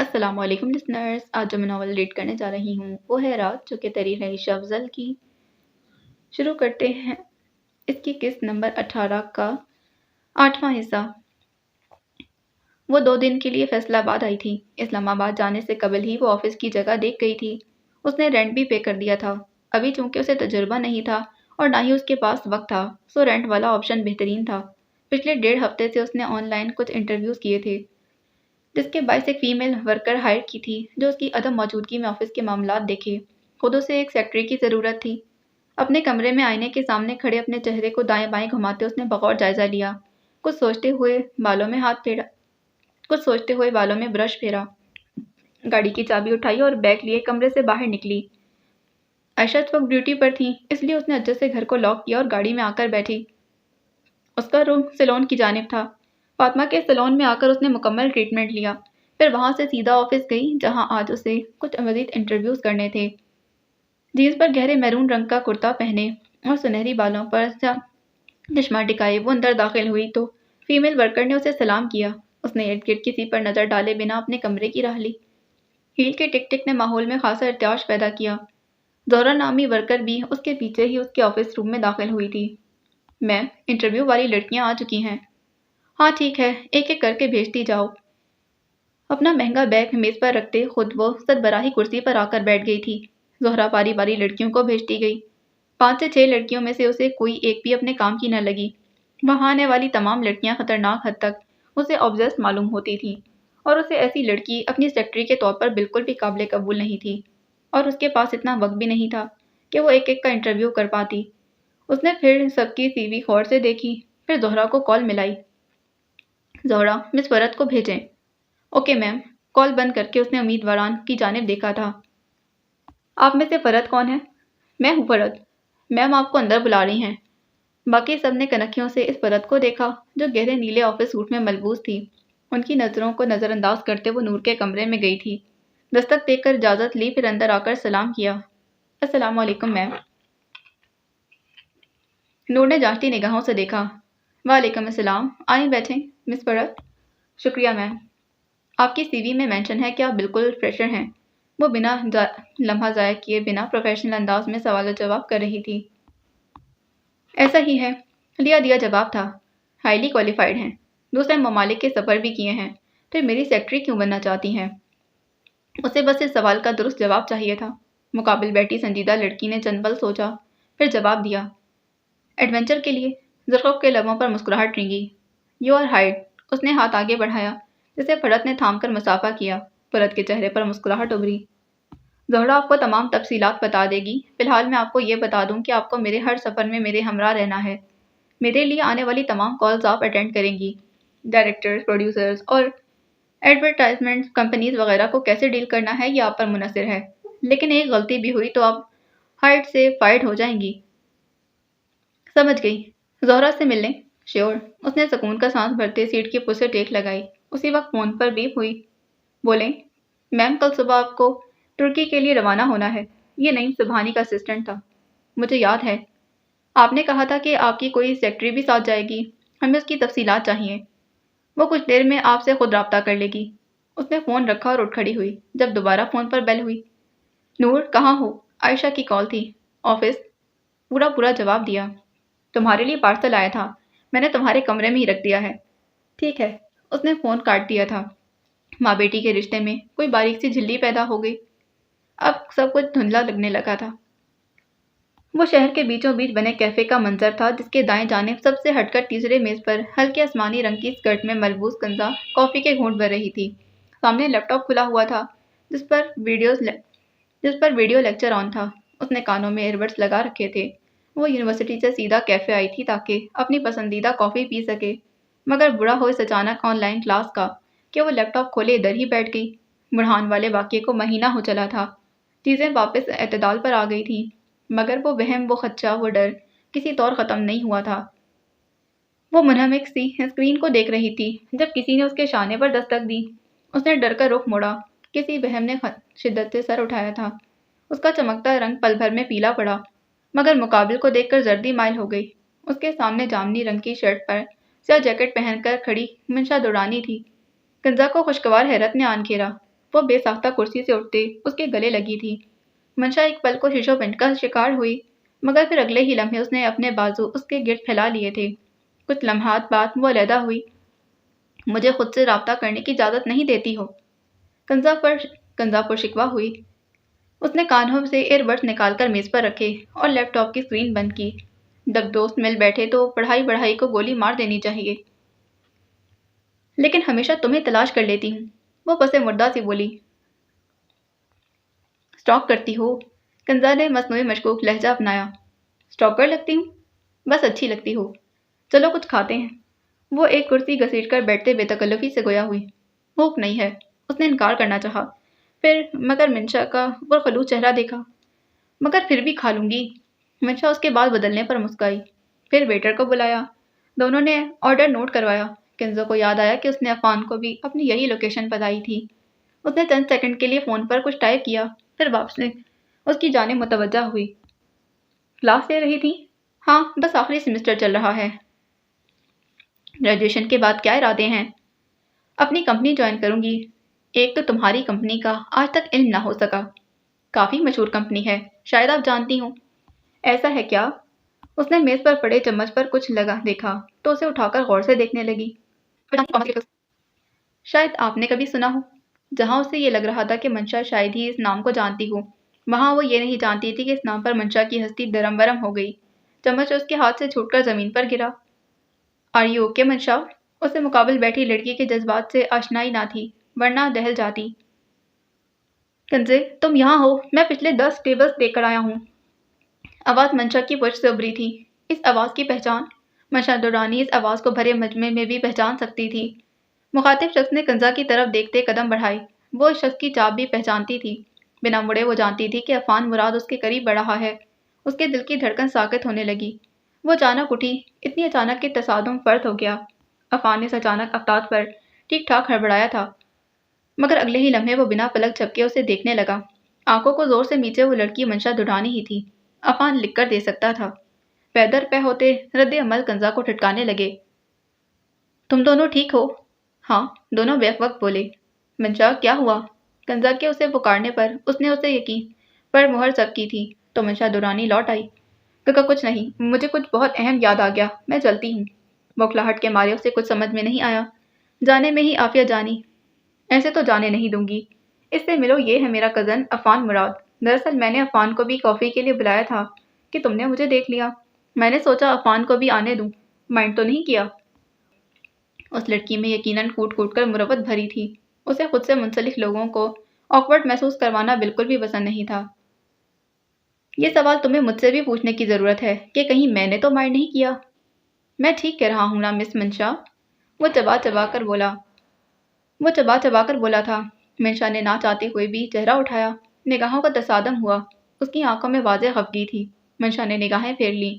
السلام علیکم لسنرز، آج جو میں ناول ریڈ کرنے جا رہی ہوں وہ ہے رات، جو کہ تحریر ہے عائشہ افضل کی۔ شروع کرتے ہیں اس کی قسط نمبر 18 کا 8واں حصہ۔ وہ 2 دن کے لیے فیصل آباد آئی تھی۔ اسلام آباد جانے سے قبل ہی وہ آفس کی جگہ دیکھ گئی تھی۔ اس نے رینٹ بھی پے کر دیا تھا۔ ابھی چونکہ اسے تجربہ نہیں تھا اور نہ ہی اس کے پاس وقت تھا، سو رینٹ والا آپشن بہترین تھا۔ پچھلے 1.5 ہفتے سے اس نے آن لائن کچھ انٹرویوز کیے تھے، جس کے باعث ایک فیمیل ورکر ہائر کی تھی جو اس کی عدم موجودگی میں آفس کے معاملات دیکھے۔ خود اسے ایک سیکرٹری کی ضرورت تھی۔ اپنے کمرے میں آئینے کے سامنے کھڑے اپنے چہرے کو دائیں بائیں گھماتے اس نے بغور جائزہ لیا۔ کچھ سوچتے ہوئے بالوں میں برش پھیرا، گاڑی کی چابی اٹھائی اور بیگ لیے کمرے سے باہر نکلی۔ عائشہ اس وقت ڈیوٹی پر تھی، اس لیے اس نے اجازت سے گھر کو لاک کیا اور گاڑی میں آ کر بیٹھی۔ اس کا رخ سیلون کی جانب تھا۔ فاطمہ کے سیلون میں آ کر اس نے مکمل ٹریٹمنٹ لیا، پھر وہاں سے سیدھا آفس گئی جہاں آج اسے کچھ مزید انٹرویوز کرنے تھے۔ جینس پر گہرے میرون رنگ کا کرتا پہنے اور سنہری بالوں پر چشمہ ٹکائے وہ اندر داخل ہوئی تو فیمیل ورکر نے اسے سلام کیا۔ اس نے ارد گرد کسی پر نظر ڈالے بنا اپنے کمرے کی راہ لی۔ ہیل کے ٹک ٹک نے ماحول میں خاصا ارتعاش پیدا کیا۔ زہرا نامی ورکر بھی اس کے پیچھے ہی اس کے آفس روم میں داخل ہوئی تھی۔ میم، انٹرویو والی لڑکیاں آ چکی ہیں۔ ہاں ٹھیک ہے، ایک ایک کر کے بھیجتی جاؤ۔ اپنا مہنگا بیگ میز پر رکھتے خود وہ سربراہی کرسی پر آ کر بیٹھ گئی تھی۔ زہرا باری باری لڑکیوں کو بھیجتی گئی۔ 5 سے 6 لڑکیوں میں سے اسے کوئی ایک بھی اپنے کام کی نہ لگی۔ وہاں آنے والی تمام لڑکیاں خطرناک حد تک اسے آبزیسڈ معلوم ہوتی تھیں، اور اسے ایسی لڑکی اپنی سیکرٹری کے طور پر بالکل بھی قابل قبول نہیں تھی، اور اس کے پاس اتنا وقت بھی نہیں تھا کہ وہ ایک ایک کا انٹرویو کر پاتی۔ اس نے پھر سب کی سی وی غور سے دیکھی، پھر زہرا کو کال ملائی۔ زہرا، مس فرد کو بھیجیں۔ Okay ma'am. کال بند کر کے اس نے امیدواران کی جانب دیکھا تھا۔ آپ میں سے فرد کون ہے؟ میں ہوں فرد۔ میم آپ کو اندر بلا رہی ہیں۔ باقی سب نے کنکھیوں سے اس فرد کو دیکھا جو گہرے نیلے آفس سوٹ میں ملبوس تھی۔ ان کی نظروں کو نظر انداز کرتے وہ نور کے کمرے میں گئی تھی۔ دستک دے کر اجازت لی، پھر اندر آ کر سلام کیا۔ السلام علیکم میم۔ نور نے جانچتی نگاہوں سے دیکھا۔ وعلیکم السلام، آئیں بیٹھیں مس فرد۔ شکریہ میم۔ آپ کی سی وی میں مینشن ہے کہ آپ بالکل فریشر ہیں۔ وہ بنا لمحہ ضائع کیے بنا پروفیشنل انداز میں سوال و جواب کر رہی تھی۔ ایسا ہی ہے، لیا دیا جواب تھا۔ ہائیلی کوالیفائڈ ہیں، دوسرے ممالک کے سفر بھی کیے ہیں، پھر میری سیکرٹری کیوں بننا چاہتی ہیں؟ اسے بس اس سوال کا درست جواب چاہیے تھا۔ مقابل بیٹھی سنجیدہ لڑکی نے چند پل سوچا، پھر جواب دیا۔ ایڈونچر کے لیے؟ زرخوف کے لبوں پر مسکراہٹ رنگی۔ You are hired. اس نے ہاتھ آگے بڑھایا جسے فرد نے تھام کر مسافہ کیا۔ فرد کے چہرے پر مسکراہٹ ابھری۔ زہرا آپ کو تمام تفصیلات بتا دے گی۔ فی الحال میں آپ کو یہ بتا دوں کہ آپ کو میرے ہر سفر میں میرے ہمراہ رہنا ہے۔ میرے لیے آنے والی تمام کالز آپ اٹینڈ کریں گی۔ ڈائریکٹرز، پروڈیوسرز اور ایڈورٹائزمنٹ کمپنیز وغیرہ کو کیسے ڈیل کرنا ہے یہ آپ پر منحصر ہے، لیکن ایک غلطی بھی ہوئی تو آپ ہائٹ سے فائرڈ ہو جائیں گی۔ سمجھ گئی۔ زہرا سے مل لیں؟ شیور۔ اس نے سکون کا سانس بھرتے سیٹ کی پشت سے ٹیک لگائی۔ اسی وقت فون پر بیپ ہوئی۔ بولیں؟ میم، کل صبح آپ کو ترکی کے لیے روانہ ہونا ہے۔ یہ نعیم سبحانی کا اسسٹنٹ تھا۔ مجھے یاد ہے۔ آپ نے کہا تھا کہ آپ کی کوئی سیکرٹری بھی ساتھ جائے گی۔ ہمیں اس کی تفصیلات چاہیے۔ وہ کچھ دیر میں آپ سے خود رابطہ کر لے گی۔ اس نے فون رکھا اور اٹھ کھڑی ہوئی۔ جب دوبارہ فون پر بیل ہوئی۔ نور، کہاں ہو؟ عائشہ کی کال تھی۔ آفس۔ پورا جواب دیا۔ تمہارے لیے پارسل آیا تھا، میں نے تمہارے کمرے میں ہی رکھ دیا ہے۔ ٹھیک ہے۔ اس نے فون کاٹ دیا تھا۔ ماں بیٹی کے رشتے میں کوئی باریک سی جھلی پیدا ہو گئی۔ اب سب کچھ دھندلا لگنے لگا تھا۔ وہ شہر کے بیچوں بیچ بنے کیفے کا منظر تھا جس کے دائیں جانب سب سے ہٹ کر تیسرے میز پر ہلکے آسمانی رنگ کی اسکرٹ میں ملبوس کنزا کافی کے گھونٹ بھر رہی تھی۔ سامنے لیپ ٹاپ کھلا ہوا تھا جس پر ویڈیو لیکچر آن تھا۔ اس نے کانوں میں ایئر بڈس لگا رکھے تھے۔ وہ یونیورسٹی سے سیدھا کیفے آئی تھی تاکہ اپنی پسندیدہ کافی پی سکے، مگر برا ہو اس اچانک آن لائن کلاس کا کہ وہ لیپ ٹاپ کھولے ادھر ہی بیٹھ گئی۔ بڑھان والے واقعے کو مہینہ ہو چلا تھا۔ چیزیں واپس اعتدال پر آ گئی تھیں، مگر وہ وہم، وہ خدشہ، وہ ڈر کسی طور ختم نہیں ہوا تھا۔ وہ منہمک سی اسکرین کو دیکھ رہی تھی جب کسی نے اس کے شانے پر دستک دی۔ اس نے ڈر کر رخ موڑا۔ کسی وہم نے شدت سے سر اٹھایا تھا۔ اس کا چمکتا رنگ پل بھر میں پیلا پڑا، مگر مقابل کو دیکھ کر زردی مائل ہو گئی۔ اس کے سامنے جامنی رنگ کی شرٹ پر سیاہ جیکٹ پہن کر کھڑی منشا دورانی تھی۔ کنزا کو خوشگوار حیرت نے آن گھیرا۔ وہ بے ساختہ کرسی سے اٹھتے اس کے گلے لگی تھی۔ منشا ایک پل کو ششو پنٹ کا شکار ہوئی، مگر پھر اگلے ہی لمحے اس نے اپنے بازو اس کے گرد پھیلا لیے تھے۔ کچھ لمحات بعد وہ علیحدہ ہوئی۔ مجھے خود سے رابطہ کرنے کی اجازت نہیں دیتی ہو، کنزا پر شکوہ ہوئی۔ اس نے کانوں سے ایئر بڈس نکال کر میز پر رکھے اور لیپ ٹاپ کی اسکرین بند کی۔ جب دوست مل بیٹھے تو پڑھائی کو گولی مار دینی چاہیے، لیکن ہمیشہ تمہیں تلاش کر لیتی ہوں، وہ پس مردہ سی بولی۔ اسٹاک کرتی ہو؟ کنزا نے مصنوعی مشکوک لہجہ اپنایا۔ اسٹاکر لگتی ہوں؟ بس اچھی لگتی ہو، چلو کچھ کھاتے ہیں۔ وہ ایک کرسی گھسیٹ کر بیٹھتے بے تکلفی سے گویا ہوئی۔ بھوک نہیں ہے، اس نے انکار کرنا چاہا، مگر منشا کا پرخلوص چہرہ دیکھا۔ مگر پھر بھی کھا لوں گی۔ منشا اس کے بال بدلنے پر مسکرائی، پھر ویٹر کو بلایا۔ دونوں نے آرڈر نوٹ کروایا۔ کنزو کو یاد آیا کہ اس نے عفان کو بھی اپنی یہی لوکیشن بتائی تھی۔ اس نے چند سیکنڈ کے لیے فون پر کچھ ٹائپ کیا، پھر واپس اس کی جانب متوجہ ہوئی۔ کلاس لے رہی تھی؟ ہاں، بس آخری سیمسٹر چل رہا ہے۔ گریجویشن کے بعد کیا ارادے ہیں؟ اپنی کمپنی جوائن کروں گی۔ ایک تو تمہاری کمپنی کا آج تک علم نہ ہو سکا۔ کافی مشہور کمپنی ہے، شاید آپ جانتی ہوں۔ ایسا ہے کیا؟ اس نے میز پر پڑے چمچ پر کچھ لگا دیکھا تو اسے اٹھا کر غور سے دیکھنے لگی۔ شاید آپ نے کبھی سنا ہو۔ جہاں اسے یہ لگ رہا تھا کہ منشا شاید ہی اس نام کو جانتی ہو، وہاں وہ یہ نہیں جانتی تھی کہ اس نام پر منشا کی ہستی درم برم ہو گئی۔ چمچ اس کے ہاتھ سے چھوٹ کر زمین پر گرا۔ آر یو اوکے منشا؟ اسے مقابل بیٹھی لڑکی کے جذبات سے آشنائی نہ تھی، ورنہ دہل جاتی۔ کنزے، تم یہاں ہو؟ میں پچھلے 10 ٹیبلز دیکھ کر آیا ہوں۔ آواز منشا کی پشت سے ابھری تھی۔ اس آواز کی پہچان؟ منشا دورانی اس آواز کو بھرے مجمع میں بھی پہچان سکتی تھی۔ مخاطب شخص نے کنزا کی طرف دیکھتے قدم بڑھائے۔ وہ اس شخص کی چاپ بھی پہچانتی تھی۔ بنا مڑے وہ جانتی تھی کہ عفان مراد اس کے قریب بڑھ رہا ہے۔ اس کے دل کی دھڑکن ساکت ہونے لگی۔ وہ اچانک اٹھی، اتنی اچانک کہ تصادم فرد ہو گیا۔ عفان نے اس اچانک افتاد پر ٹھیک ٹھاک ہڑبڑایا تھا، مگر اگلے ہی لمحے وہ بنا پلک جھپکے اسے دیکھنے لگا۔ آنکھوں کو زور سے میچے وہ لڑکی منشا دورانی ہی تھی۔ عفان لکھ کر دے سکتا تھا۔ پیدر پہ ہوتے رد عمل کنزا کو ٹھٹکانے لگے۔ تم دونوں ٹھیک ہو؟ ہاں، دونوں بیک وقت بولے۔ منشا، کیا ہوا؟ کنزا کے اسے پکارنے پر اس نے اسے یقین پر مہر ضبط کی تھی تو منشا دورانی لوٹ آئی۔ کچھ نہیں، مجھے کچھ بہت اہم یاد آ گیا، میں چلتی ہوں۔ بوکھلاہٹ کے مارے اسے کچھ سمجھ میں نہیں آیا۔ جانے میں ہی عافیہ جانی، ایسے تو جانے نہیں دوں گی۔ اس سے ملو، یہ ہے میرا کزن عفان مراد۔ دراصل میں نے عفان کو بھی کافی کے لیے بلایا تھا کہ تم نے مجھے دیکھ لیا۔ میں نے سوچا عفان کو بھی آنے دوں، مائنڈ تو نہیں کیا؟ اس لڑکی میں یقیناً کوٹ کوٹ کر مروت بھری تھی۔ اسے خود سے منسلک لوگوں کو آکورڈ محسوس کروانا بالکل بھی پسند نہیں تھا۔ یہ سوال تمہیں مجھ سے بھی پوچھنے کی ضرورت ہے کہ کہیں میں نے تو مائنڈ نہیں کیا؟ میں ٹھیک کہہ رہا ہوں نا مس منشا؟ وہ چبا چبا کر بولا تھا۔ منشا نے نہ چاہتے ہوئے بھی چہرہ اٹھایا۔ نگاہوں کا تصادم ہوا۔ اس کی آنکھوں میں واضح خفگی تھی۔ منشا نے نگاہیں پھیر لیں۔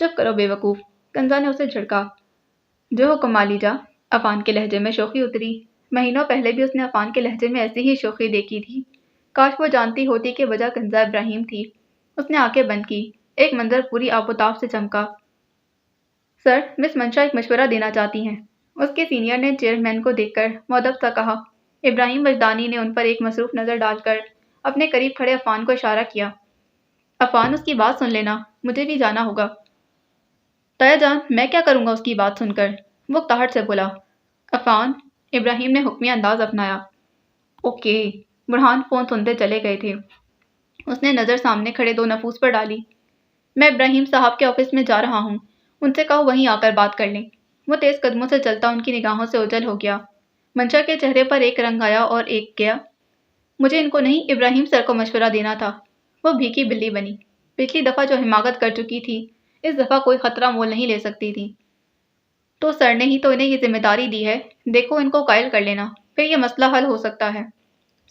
چپ کرو بے وقوف، کنزا نے اسے جھڑکا۔ جو حکم مالیجا، عفان کے لہجے میں شوخی اتری۔ مہینوں پہلے بھی اس نے عفان کے لہجے میں ایسی ہی شوخی دیکھی تھی۔ کاش وہ جانتی ہوتی کہ وجہ کنزا ابراہیم تھی۔ اس نے آنکھیں بند کی۔ ایک منظر پوری آب و تاب سے چمکا۔ سر، مس منشا ایک مشورہ دینا چاہتی ہیں، اس کے سینئر نے چیئرمین کو دیکھ کر مؤدب سا کہا۔ ابراہیم وجدانی نے ان پر ایک مصروف نظر ڈال کر اپنے قریب کھڑے عفان کو اشارہ کیا۔ عفان، اس کی بات سن لینا، مجھے بھی جانا ہوگا۔ تایا جان، میں کیا کروں گا اس کی بات سن کر؟ وہ تاہٹ سے بولا۔ عفان، ابراہیم نے حکمی انداز اپنایا۔ اوکے۔ برہان فون سنتے چلے گئے تھے۔ اس نے نظر سامنے کھڑے دو نفوس پر ڈالی۔ میں ابراہیم صاحب کے آفس میں جا رہا ہوں، ان سے کہو وہیں آ کر بات کر لیں۔ وہ تیز قدموں سے چلتا ان کی نگاہوں سے اوجھل ہو گیا۔ منشا کے چہرے پر ایک رنگ آیا اور ایک گیا۔ مجھے ان کو نہیں، ابراہیم سر کو مشورہ دینا تھا۔ وہ بھیکی بلی بنی۔ پچھلی دفعہ جو حماقت کر چکی تھی، اس دفعہ کوئی خطرہ مول نہیں لے سکتی تھی۔ تو سر نے ہی تو انہیں یہ ذمہ داری دی ہے، دیکھو ان کو قائل کر لینا، پھر یہ مسئلہ حل ہو سکتا ہے۔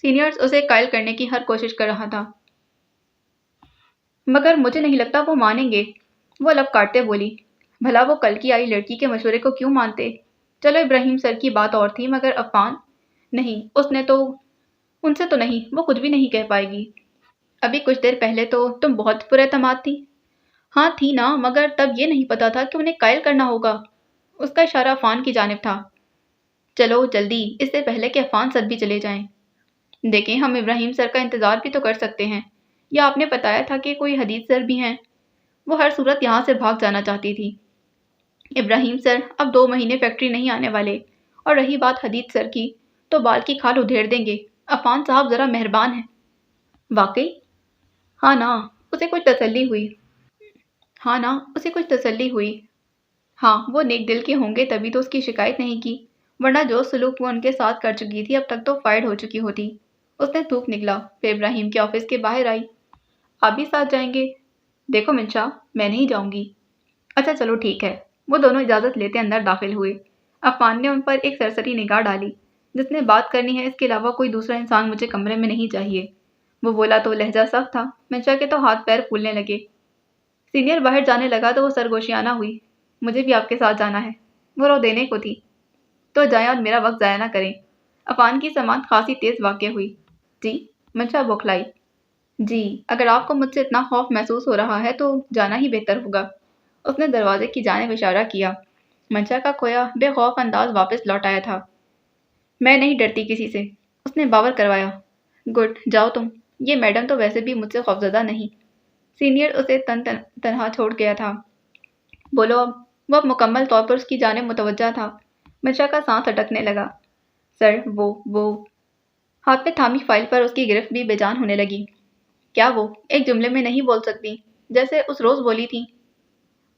سینئرز اسے قائل کرنے کی ہر کوشش کر رہا تھا، مگر مجھے نہیں لگتا وہ مانیں گے۔ وہ لب کاٹتے بولی، بھلا وہ کل کی آئی لڑکی کے مشورے کو کیوں مانتے؟ چلو ابراہیم سر کی بات اور تھی، مگر عفان؟ نہیں، اس نے تو ان سے تو نہیں، وہ کچھ بھی نہیں کہہ پائے گی۔ ابھی کچھ دیر پہلے تو تم بہت پر اعتماد تھی۔ ہاں تھی نا، مگر تب یہ نہیں پتا تھا کہ انہیں قائل کرنا ہوگا۔ اس کا اشارہ عفان کی جانب تھا۔ چلو جلدی، اس سے پہلے کہ عفان سد بھی چلے جائیں۔ دیکھیں، ہم ابراہیم سر کا انتظار بھی تو کر سکتے ہیں، یا آپ نے بتایا تھا کہ کوئی حدیث سر بھی ہیں؟ وہ ہر صورت یہاں سے بھاگ جانا چاہتی تھی۔ ابراہیم سر اب 2 مہینے فیکٹری نہیں آنے والے، اور رہی بات حدیث سر کی تو بال کی کھال ادھیڑ دیں گے۔ عفان صاحب ذرا مہربان ہیں۔ واقعی؟ ہاں نا، اسے کچھ تسلی ہوئی۔ ہاں، وہ نیک دل کے ہوں گے تبھی تو اس کی شکایت نہیں کی، ورنہ جو سلوک وہ ان کے ساتھ کر چکی تھی اب تک تو فائر ہو چکی ہوتی۔ اس نے تھوک نکلا، پھر ابراہیم کے آفس کے باہر آئی۔ آپ بھی ساتھ جائیں گے؟ دیکھو منشا، میں نہیں جاؤں گی۔ اچھا چلو ٹھیک ہے۔ وہ دونوں اجازت لیتے اندر داخل ہوئے۔ عفان نے ان پر ایک سرسری نگاہ ڈالی۔ جس نے بات کرنی ہے اس کے علاوہ کوئی دوسرا انسان مجھے کمرے میں نہیں چاہیے۔ وہ بولا تو لہجہ سخت تھا۔ منشا کے تو ہاتھ پیر پھولنے لگے۔ سینئر باہر جانے لگا تو وہ سرگوشیانہ ہوئی۔ مجھے بھی آپ کے ساتھ جانا ہے۔ وہ رو دینے کو تھی۔ تو جائیں اور میرا وقت ضائع نہ کریں۔ عفان کی سماعت خاصی تیز واقع ہوئی۔ جی؟ منشا بوکھلائی۔ جی، اگر آپ کو مجھ سے اتنا خوف محسوس ہو رہا ہے تو جانا ہی بہتر ہوگا۔ اس نے دروازے کی جانب اشارہ کیا۔ منشا کا کھویا بے خوف انداز واپس لوٹ آیا تھا۔ میں نہیں ڈرتی کسی سے، اس نے باور کروایا۔ گڈ، جاؤ تم۔ یہ میڈم تو ویسے بھی مجھ سے خوفزدہ نہیں۔ سینئر اسے تنہا چھوڑ گیا تھا۔ بولو اب۔ وہ اب مکمل طور پر اس کی جانب متوجہ تھا۔ منشا کا سانس اٹکنے لگا۔ سر، وہ ہاتھ میں تھامی فائل پر اس کی گرفت بھی بے جان ہونے لگی۔ کیا وہ ایک جملے میں نہیں بول سکتی جیسے اس روز بولی تھی؟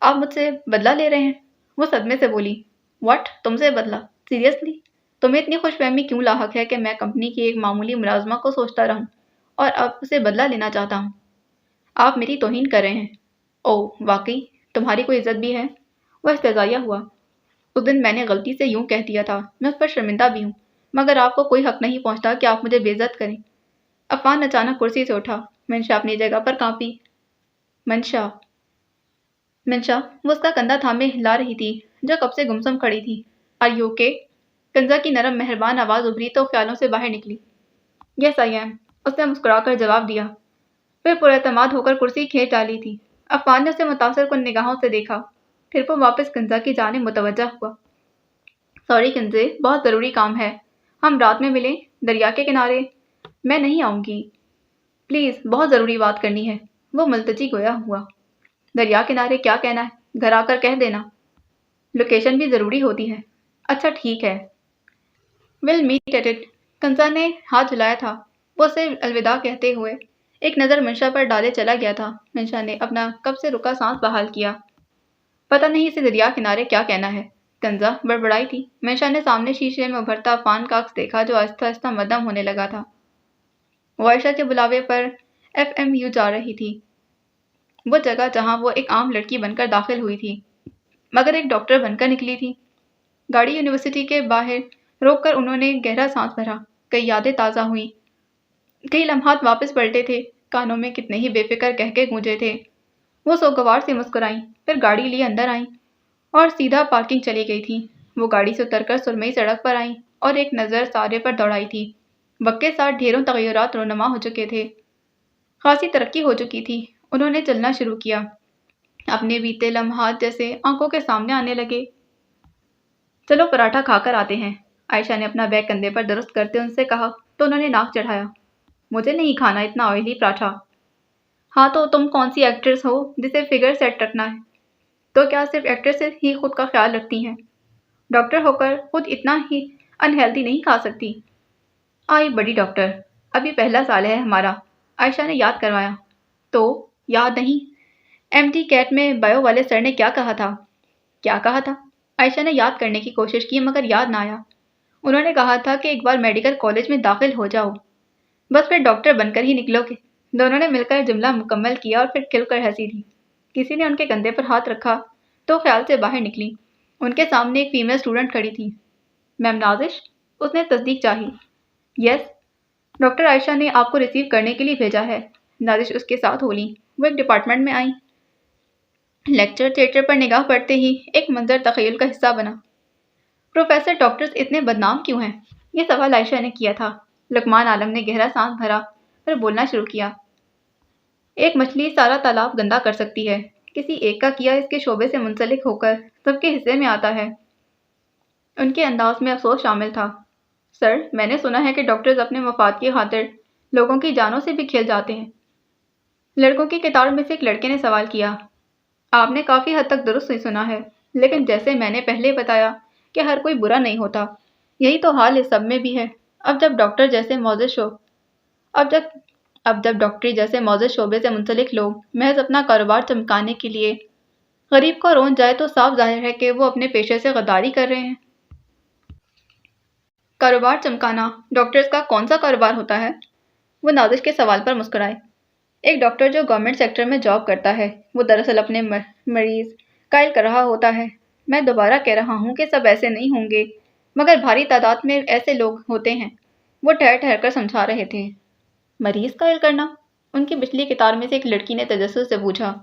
آپ مجھ سے بدلہ لے رہے ہیں؟ وہ صدمے سے بولی۔ واٹ؟ تم سے بدلہ؟ سیریسلی؟ تمہیں اتنی خوش فہمی کیوں لاحق ہے کہ میں کمپنی کی ایک معمولی ملازمہ کو سوچتا رہوں اور اب اسے بدلہ لینا چاہتا ہوں؟ آپ میری توہین کر رہے ہیں۔ اوہ واقعی؟ تمہاری کوئی عزت بھی ہے؟ وہ استہزائیہ ہوا۔ اس دن میں نے غلطی سے یوں کہہ دیا تھا، میں اس پر شرمندہ بھی ہوں، مگر آپ کو کوئی حق نہیں پہنچتا کہ آپ مجھے بے عزت کریں۔ عفان اچانک کرسی سے اٹھا۔ منشا اپنی جگہ پر کانپی۔ منشا، وہ اس کا کندھا تھامے ہلا رہی تھی جو کب سے گمسم کھڑی تھی۔ Are you okay? کنزا کی نرم مہربان آواز ابھری تو خیالوں سے باہر نکلی۔ یس آئی ایم، اس نے مسکرا کر جواب دیا، پھر پراعتماد ہو کر کرسی کھینچ ڈالی تھی۔ عفان نے اسے متاثر کن نگاہوں سے دیکھا، پھر وہ واپس کنزا کی جانب متوجہ ہوا۔ سوری کنزے، بہت ضروری کام ہے، ہم رات میں ملیں، دریا کے کنارے؟ میں نہیں آؤں گی۔ پلیز، بہت ضروری بات کرنی ہے۔ وہ ملتجی گویا ہوا۔ دریا کنارے کیا کہنا ہے؟ گھر آ کر کہہ دینا۔ لوکیشن بھی ضروری ہوتی ہے۔ اچھا ٹھیک ہے۔ Well met at it. Kinza نے ہاتھ ہلایا تھا۔ وہ اسے الوداع کہتے ہوئے ایک نظر منشا پر ڈالے چلا گیا تھا۔ منشا نے اپنا کب سے رکا سانس بحال کیا۔ پتہ نہیں اسے دریا کنارے کیا کہنا ہے، کنزا بڑبڑائی تھی۔ منشا نے سامنے شیشے میں ابھرتا عفان کا عکس دیکھا جو آہستہ آہستہ مدھم ہونے لگا تھا۔ وہ عائشہ کے بلاوے پر FMU جا رہی تھی، وہ جگہ جہاں وہ ایک عام لڑکی بن کر داخل ہوئی تھی مگر ایک ڈاکٹر بن کر نکلی تھی۔ گاڑی یونیورسٹی کے باہر روک کر انہوں نے گہرا سانس بھرا۔ کئی یادیں تازہ ہوئیں، کئی لمحات واپس پلٹے تھے، کانوں میں کتنے ہی بے فکر کہکے گونجے تھے۔ وہ سوگوار سے مسکرائیں، پھر گاڑی لیے اندر آئیں اور سیدھا پارکنگ چلی گئی تھیں۔ وہ گاڑی سے اتر کر سرمئی سڑک پر آئیں اور ایک نظر سارے پر دوڑائی تھی۔ وقت کے ساتھ ڈھیروں تغیرات رونما ہو چکے تھے، خاصی ترقی ہو چکی تھی۔ انہوں نے چلنا شروع کیا، اپنے بیتے لمحات جیسے آنکھوں کے سامنے آنے لگے۔ چلو پراٹھا کھا کر آتے ہیں، عائشہ نے اپنا بیگ کندھے پر درست کرتے ان سے کہا تو انہوں نے ناک چڑھایا۔ مجھے نہیں کھانا اتنا آئلی پراٹھا۔ ہاں تو تم کون سی ایکٹریس ہو جسے فگر سیٹ رکھنا ہے؟ تو کیا صرف ایکٹریسز ہی خود کا خیال رکھتی ہیں؟ ڈاکٹر ہو کر خود اتنا ہی انہیلدی نہیں کھا سکتی؟ آئی بڑی ڈاکٹر، ابھی پہلا سال ہے ہمارا، عائشہ نے یاد کروایا۔ تو یاد نہیں؟ MD کیٹ میں بایو والے سر نے کیا کہا تھا؟ کیا کہا تھا؟ عائشہ نے یاد کرنے کی کوشش کی مگر یاد نہ آیا۔ انہوں نے کہا تھا کہ ایک بار میڈیکل کالج میں داخل ہو جاؤ، بس پھر ڈاکٹر بن کر ہی نکلو گے۔ دونوں نے مل کر جملہ مکمل کیا اور پھر کھل کر ہنسی دی۔ کسی نے ان کے کندھے پر ہاتھ رکھا تو خیال سے باہر نکلی۔ ان کے سامنے ایک فیمیل اسٹوڈنٹ کھڑی تھی۔ میم نازش؟ اس نے تصدیق چاہی۔ یس، ڈاکٹر عائشہ نے آپ کو ریسیو کرنے کے لیے بھیجا ہے۔ نازش اس کے ساتھ ہو لیں۔ وہ ایک ڈپارٹمنٹ میں آئیں۔ لیکچر تھیٹر پر نگاہ پڑتے ہی ایک منظر تخیل کا حصہ بنا۔ پروفیسر ڈاکٹرز اتنے بدنام کیوں ہیں؟ یہ سوال عائشہ نے کیا تھا۔ لقمان عالم نے گہرا سانس بھرا، پھر بولنا شروع کیا۔ ایک مچھلی سارا تالاب گندا کر سکتی ہے، کسی ایک کا کیا اس کے شعبے سے منسلک ہو کر سب کے حصے میں آتا ہے۔ ان کے انداز میں افسوس شامل تھا۔ سر، میں نے سنا ہے کہ ڈاکٹرز اپنے مفاد کی خاطر لوگوں کی جانوں سے بھی کھیل جاتے ہیں۔ لڑکوں کی قطار میں سے ایک لڑکے نے سوال کیا۔ آپ نے کافی حد تک درست ہی سنا ہے، لیکن جیسے میں نے پہلے بتایا کہ ہر کوئی برا نہیں ہوتا، یہی تو حال اس سب میں بھی ہے۔ اب جب ڈاکٹر جیسے معزز شعبے اب جب ڈاکٹری جیسے معزز شعبے سے منسلک لوگ محض اپنا کاروبار چمکانے کے لیے غریب کو رون جائے تو صاف ظاہر ہے کہ وہ اپنے پیشے سے غداری کر رہے ہیں۔ کاروبار چمکانا ڈاکٹرز کا کون سا کاروبار ہوتا ہے؟ وہ نازش کے سوال پر مسکرائے۔ ایک ڈاکٹر جو گورنمنٹ سیکٹر میں جاب کرتا ہے، وہ دراصل اپنے مریض قائل کر رہا ہوتا ہے۔ میں دوبارہ کہہ رہا ہوں کہ سب ایسے نہیں ہوں گے، مگر بھاری تعداد میں ایسے لوگ ہوتے ہیں۔ وہ ٹھہر ٹھہر کر سمجھا رہے تھے۔ مریض قائل کرنا؟ ان کی پچھلی قطار میں سے ایک لڑکی نے تجسس سے پوچھا۔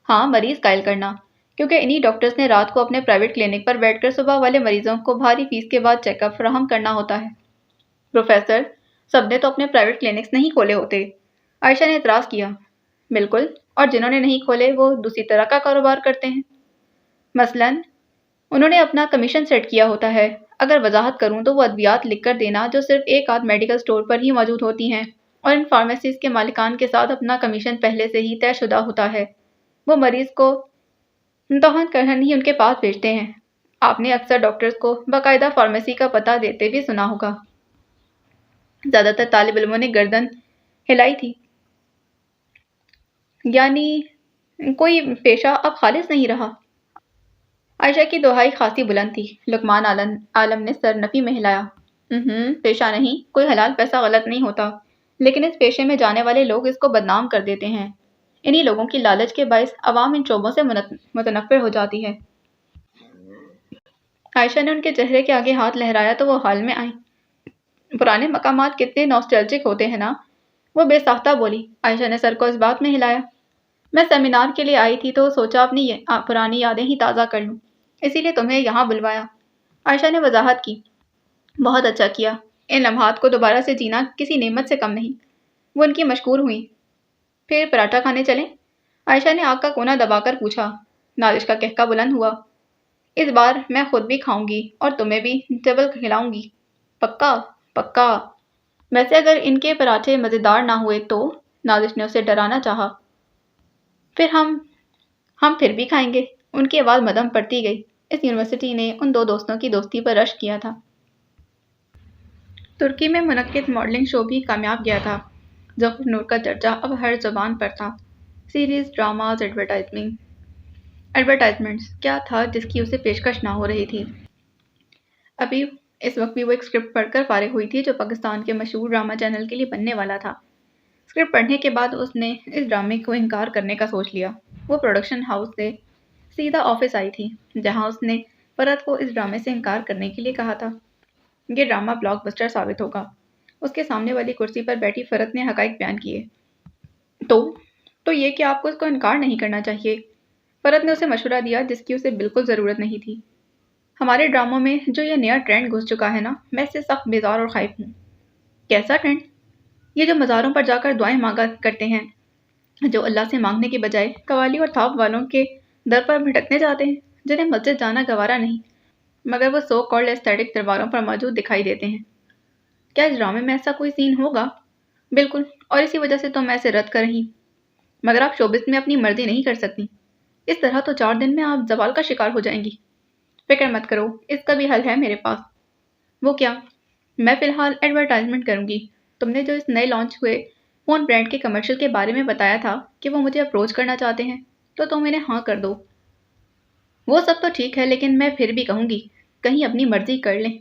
ہاں، مریض قائل کرنا، کیونکہ انہی ڈاکٹرز نے رات کو اپنے پرائیویٹ کلینک پر بیٹھ کر صبح والے مریضوں کو بھاری فیس کے بعد چیک اپ فراہم کرنا ہوتا ہے۔ پروفیسر، سب نے تو اپنے پرائیویٹ کلینکس نہیں کھولے ہوتے، عائشہ نے اعتراض کیا۔ بالکل، اور جنہوں نے نہیں کھولے وہ دوسری طرح کا کاروبار کرتے ہیں۔ مثلاً انہوں نے اپنا کمیشن سیٹ کیا ہوتا ہے۔ اگر وضاحت کروں تو وہ ادویات لکھ کر دینا جو صرف ایک آدھ میڈیکل سٹور پر ہی موجود ہوتی ہیں، اور ان فارمیسیز کے مالکان کے ساتھ اپنا کمیشن پہلے سے ہی طے شدہ ہوتا ہے۔ وہ مریض کو امتحان کرن ہی ان کے پاس بھیجتے ہیں۔ آپ نے اکثر ڈاکٹرز کو باقاعدہ فارمیسی کا پتہ دیتے بھی سنا ہوگا۔ زیادہ تر طالب علموں نے گردن ہلائی تھی۔ یعنی کوئی پیشہ اب خالص نہیں رہا؟ عائشہ کی دہائی خاصی بلند تھی۔ لقمان عالم نے سر نفی میں ہلایا۔ پیشہ نہیں، کوئی حلال پیسہ غلط نہیں ہوتا، لیکن اس پیشے میں جانے والے لوگ اس کو بدنام کر دیتے ہیں۔ انہی لوگوں کی لالچ کے باعث عوام ان شعبوں سے متنفر ہو جاتی ہے۔ عائشہ نے ان کے چہرے کے آگے ہاتھ لہرایا تو وہ حال میں آئیں۔ پرانے مقامات کتنے نوسٹیلجک ہوتے ہیں نا؟ وہ بے ساختہ بولی۔ عائشہ نے سر کو اس بات میں ہلایا۔ میں سیمینار کے لیے آئی تھی تو سوچا اپنی پرانی یادیں ہی تازہ کر لوں، اسی لیے تمہیں یہاں بلوایا۔ عائشہ نے وضاحت کی۔ بہت اچھا کیا، ان لمحات کو دوبارہ سے جینا کسی نعمت سے کم نہیں۔ وہ ان کی مشکور ہوئیں۔ پھر پراٹھا کھانے چلیں؟ عائشہ نے آگ کا کونا دبا کر پوچھا۔ نازش کا کہکا بلند ہوا۔ اس بار میں خود بھی کھاؤں گی اور تمہیں بھی ڈبل کھلاؤں گی۔ پکا؟ پکا۔ ویسے اگر ان کے پراٹھے مزیدار نہ ہوئے تو؟ نازش نے اسے ڈرانا چاہا۔ پھر ہم پھر بھی کھائیں گے۔ ان کی آواز مدھم پڑتی گئی۔ اس یونیورسٹی نے ان دو دوستوں کی دوستی پر رشک کیا تھا۔ ترکی میں منعقد ماڈلنگ شو بھی کامیاب گیا تھا۔ ظفر نور کا چرچا اب ہر زبان پر تھا۔ سیریز، ڈراماز، ایڈورٹائزمنٹس، کیا تھا جس کی اسے پیشکش نہ ہو رہی تھی؟ ابھی اس وقت بھی وہ ایک اسکرپٹ پڑھ کر فارغ ہوئی تھی جو پاکستان کے مشہور ڈرامہ چینل کے لیے بننے والا تھا۔ اسکرپٹ پڑھنے کے بعد اس نے اس ڈرامے کو انکار کرنے کا سوچ لیا۔ وہ پروڈکشن ہاؤس سے سیدھا آفس آئی تھی، جہاں اس نے فرحت کو اس ڈرامے سے انکار کرنے کے لیے کہا تھا۔ یہ ڈرامہ بلاک بسٹر ثابت ہوگا۔ اس کے سامنے والی کرسی پر بیٹھی فرحت نے حقائق بیان کیے۔ تو یہ کہ آپ کو اس کو انکار نہیں کرنا چاہیے۔ فرحت نے اسے مشورہ دیا جس کی اسے بالکل ضرورت نہیں تھی۔ ہمارے ڈراموں میں جو یہ نیا ٹرینڈ گھس چکا ہے نا، میں اس سے سخت بیزار اور خائف ہوں۔ کیسا ٹرینڈ؟ یہ جو مزاروں پر جا کر دعائیں مانگا کرتے ہیں، جو اللہ سے مانگنے کے بجائے قوالی اور تھاپ والوں کے در پر بھٹکنے جاتے ہیں، جنہیں مسجد جانا گوارا نہیں، مگر وہ سو کالڈ ایستھیٹک درباروں پر موجود دکھائی دیتے ہیں۔ کیا اس ڈرامے میں ایسا کوئی سین ہوگا؟ بالکل، اور اسی وجہ سے تو میں اسے رد کر رہی۔ مگر آپ شوبز میں اپنی مرضی نہیں کر سکتی۔ اس طرح تو 4 دن میں آپ زوال کا شکار ہو جائیں گی۔ فکر مت کرو، اس کا بھی حل ہے میرے پاس۔ وہ کیا؟ میں فی الحال ایڈورٹائزمنٹ کروں گی۔ تم نے جو اس نئے لانچ ہوئے فون برانڈ کے کمرشل کے بارے میں بتایا تھا کہ وہ مجھے اپروچ کرنا چاہتے ہیں، تو تم انہیں ہاں کر دو۔ وہ سب تو ٹھیک ہے، لیکن میں پھر بھی کہوں گی، کہیں اپنی مرضی کر لیں،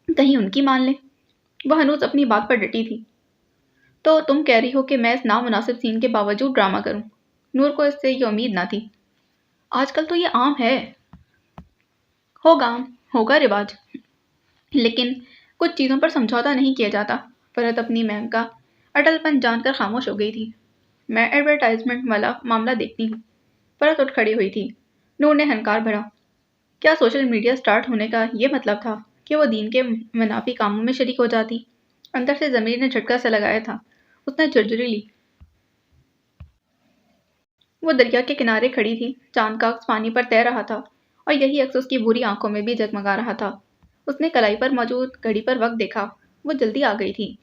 کہیں ان کی مان لیں۔ وہ ہنوز اپنی بات پر ڈٹی تھی۔ تو تم کہہ رہی ہو کہ میں اس نامناسب سین کے باوجود ڈرامہ کروں؟ نور کو اس سے یہ امید نہ تھی۔ آج کل تو یہ عام ہے۔ ہوگا رواج، لیکن کچھ چیزوں پر سمجھوتا نہیں کیا جاتا۔ فرحت اپنی مہم کا اٹل پن جان کر خاموش ہو گئی تھی۔ میں ایڈورٹائزمنٹ والا معاملہ دیکھتی ہوں۔ فرحت اٹھ کھڑی ہوئی تھی۔ نور نے ہنکار بھرا۔ کیا سوشل میڈیا سٹارٹ ہونے کا یہ مطلب تھا کہ وہ دین کے منافی کاموں میں شریک ہو جاتی؟ اندر سے ضمیر نے جھٹکا سا لگایا تھا۔ اس نے جھرجھری لی۔ وہ دریا کے کنارے کھڑی تھی۔ چاند کا عکس پانی پر تیر رہا تھا اور یہی عکس اس کی بھوری آنکھوں میں بھی جگمگا رہا تھا۔ اس نے کلائی پر موجود گھڑی پر وقت دیکھا۔ وہ جلدی آ گئی تھی۔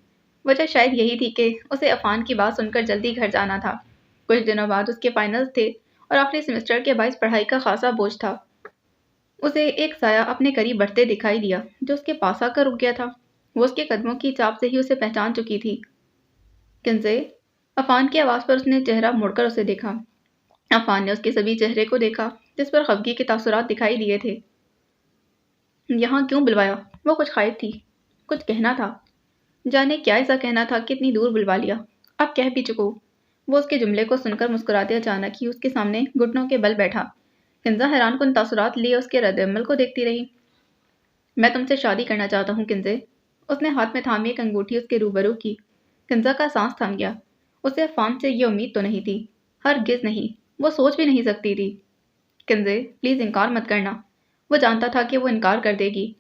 وجہ شاید یہی تھی کہ اسے عفان کی بات سن کر جلدی گھر جانا تھا۔ کچھ دنوں بعد اس کے فائنلز تھے اور آخری سیمسٹر کے باعث پڑھائی کا خاصا بوجھ تھا۔ اسے ایک سایہ اپنے قریب بڑھتے دکھائی دیا جو اس کے پاس آ کر رک گیا تھا۔ وہ اس کے قدموں کی چاپ سے ہی اسے پہچان چکی تھی۔ کنزے، عفان کی آواز پر اس نے چہرہ موڑ کر اسے دیکھا۔ عفان نے اس کے سبھی چہرے کو دیکھا جس پر خفگی کے تاثرات دکھائی دیے تھے۔ یہاں کیوں بلوایا؟ وہ کچھ خائف تھی، کچھ کہنا تھا، جانے کیا ایسا کہنا تھا کہ اتنی دور بلوا لیا۔ اب کہہ بھی چکو۔ وہ اس کے جملے کو سن کر مسکراتے اچانک ہی اس کے سامنے گھٹنوں کے بل بیٹھا۔ کنزا حیران کن تاثرات لیے اس کے رد عمل کو دیکھتی رہی۔ میں تم سے شادی کرنا چاہتا ہوں کنزے۔ اس نے ہاتھ میں تھامی ایک انگوٹھی اس کے روبرو کی۔ کنزا کا سانس تھم گیا۔ اسے عفان سے یہ امید تو نہیں تھی، ہرگز نہیں، وہ سوچ بھی نہیں سکتی تھی۔ کنزے پلیز انکار مت کرنا۔ وہ جانتا تھا کہ وہ انکار کر دے گی،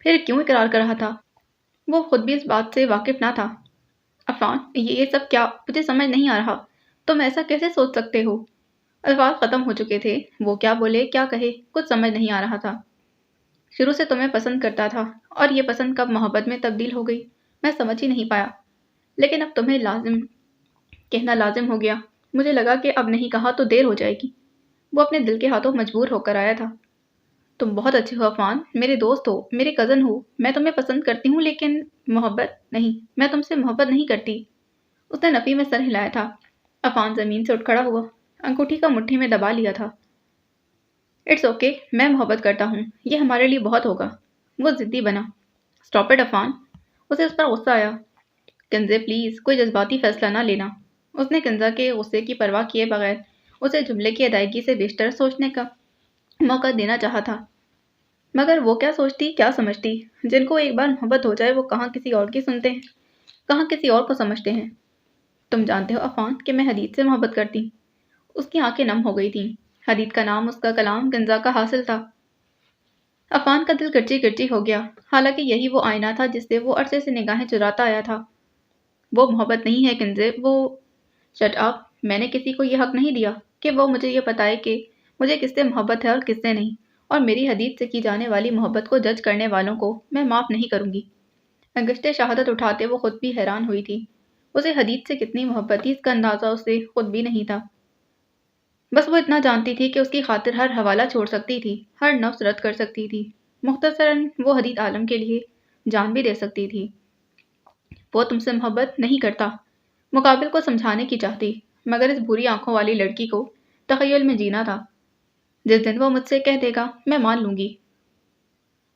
پھر کیوں اقرار کر رہا تھا؟ وہ خود بھی اس بات سے واقف نہ تھا۔ عفان، یہ سب کیا؟ مجھے سمجھ نہیں آ رہا، تم ایسا کیسے سوچ سکتے ہو؟ الفاظ ختم ہو چکے تھے، وہ کیا بولے کیا کہے، کچھ سمجھ نہیں آ رہا تھا۔ شروع سے تمہیں پسند کرتا تھا اور یہ پسند کب محبت میں تبدیل ہو گئی میں سمجھ ہی نہیں پایا، لیکن اب تمہیں کہنا لازم ہو گیا۔ مجھے لگا کہ اب نہیں کہا تو دیر ہو جائے گی۔ وہ اپنے دل کے ہاتھوں مجبور ہو کر آیا تھا۔ تم بہت اچھے ہو عفان، میرے دوست ہو، میرے کزن ہو، میں تمہیں پسند کرتی ہوں لیکن محبت نہیں، میں تم سے محبت نہیں کرتی۔ اس نے نفی میں سر ہلایا تھا۔ عفان زمین سے اٹھ کھڑا ہوا، انگوٹھی کا مٹھی میں دبا لیا تھا۔ اٹس اوکے، میں محبت کرتا ہوں، یہ ہمارے لیے بہت ہوگا۔ وہ ضدی بنا۔ Stop it Affan. اسے اس پر غصہ آیا۔ کنزے پلیز کوئی جذباتی فیصلہ نہ لینا۔ اس نے کنزا کے غصے کی پرواہ کیے بغیر اسے جملے کی ادائیگی سے بیشتر سوچنے کا موقع دینا چاہا تھا، مگر وہ کیا سوچتی کیا سمجھتی؟ جن کو ایک بار محبت ہو جائے وہ کہاں کسی اور کی سنتے ہیں، کہاں کسی اور کو سمجھتے ہیں۔ تم جانتے ہو عفان کہ میں حدید سے محبت کرتی۔ اس کی آنکھیں نم ہو گئی تھیں۔ حدید کا نام، اس کا کلام کنزا کا حاصل تھا۔ عفان کا دل گرجی گرجی ہو گیا، حالانکہ یہی وہ آئینہ تھا جس سے وہ عرصے سے نگاہیں چراتا آیا تھا۔ وہ محبت نہیں ہے کنزے، وہ شٹ اپ۔ میں نے کسی کو یہ حق نہیں دیا کہ وہ مجھے یہ بتائے کہ مجھے کس سے محبت ہے اور کس سے نہیں، اور میری حدید سے کی جانے والی محبت کو جج کرنے والوں کو میں معاف نہیں کروں گی۔ انگشتے شہادت اٹھاتے وہ خود بھی حیران ہوئی تھی۔ اسے حدید سے کتنی محبت تھی اس کا اندازہ اسے خود بھی نہیں تھا۔ بس وہ اتنا جانتی تھی کہ اس کی خاطر ہر حوالہ چھوڑ سکتی تھی، ہر نفس رد کر سکتی تھی، مختصراً وہ حدید عالم کے لیے جان بھی دے سکتی تھی۔ وہ تم سے محبت نہیں کرتا، مقابل کو سمجھانے کی چاہتی، مگر اس بری آنکھوں والی لڑکی کو تخیل میں جینا تھا۔ جس دن وہ مجھ سے کہہ دے گا میں مان لوں گی،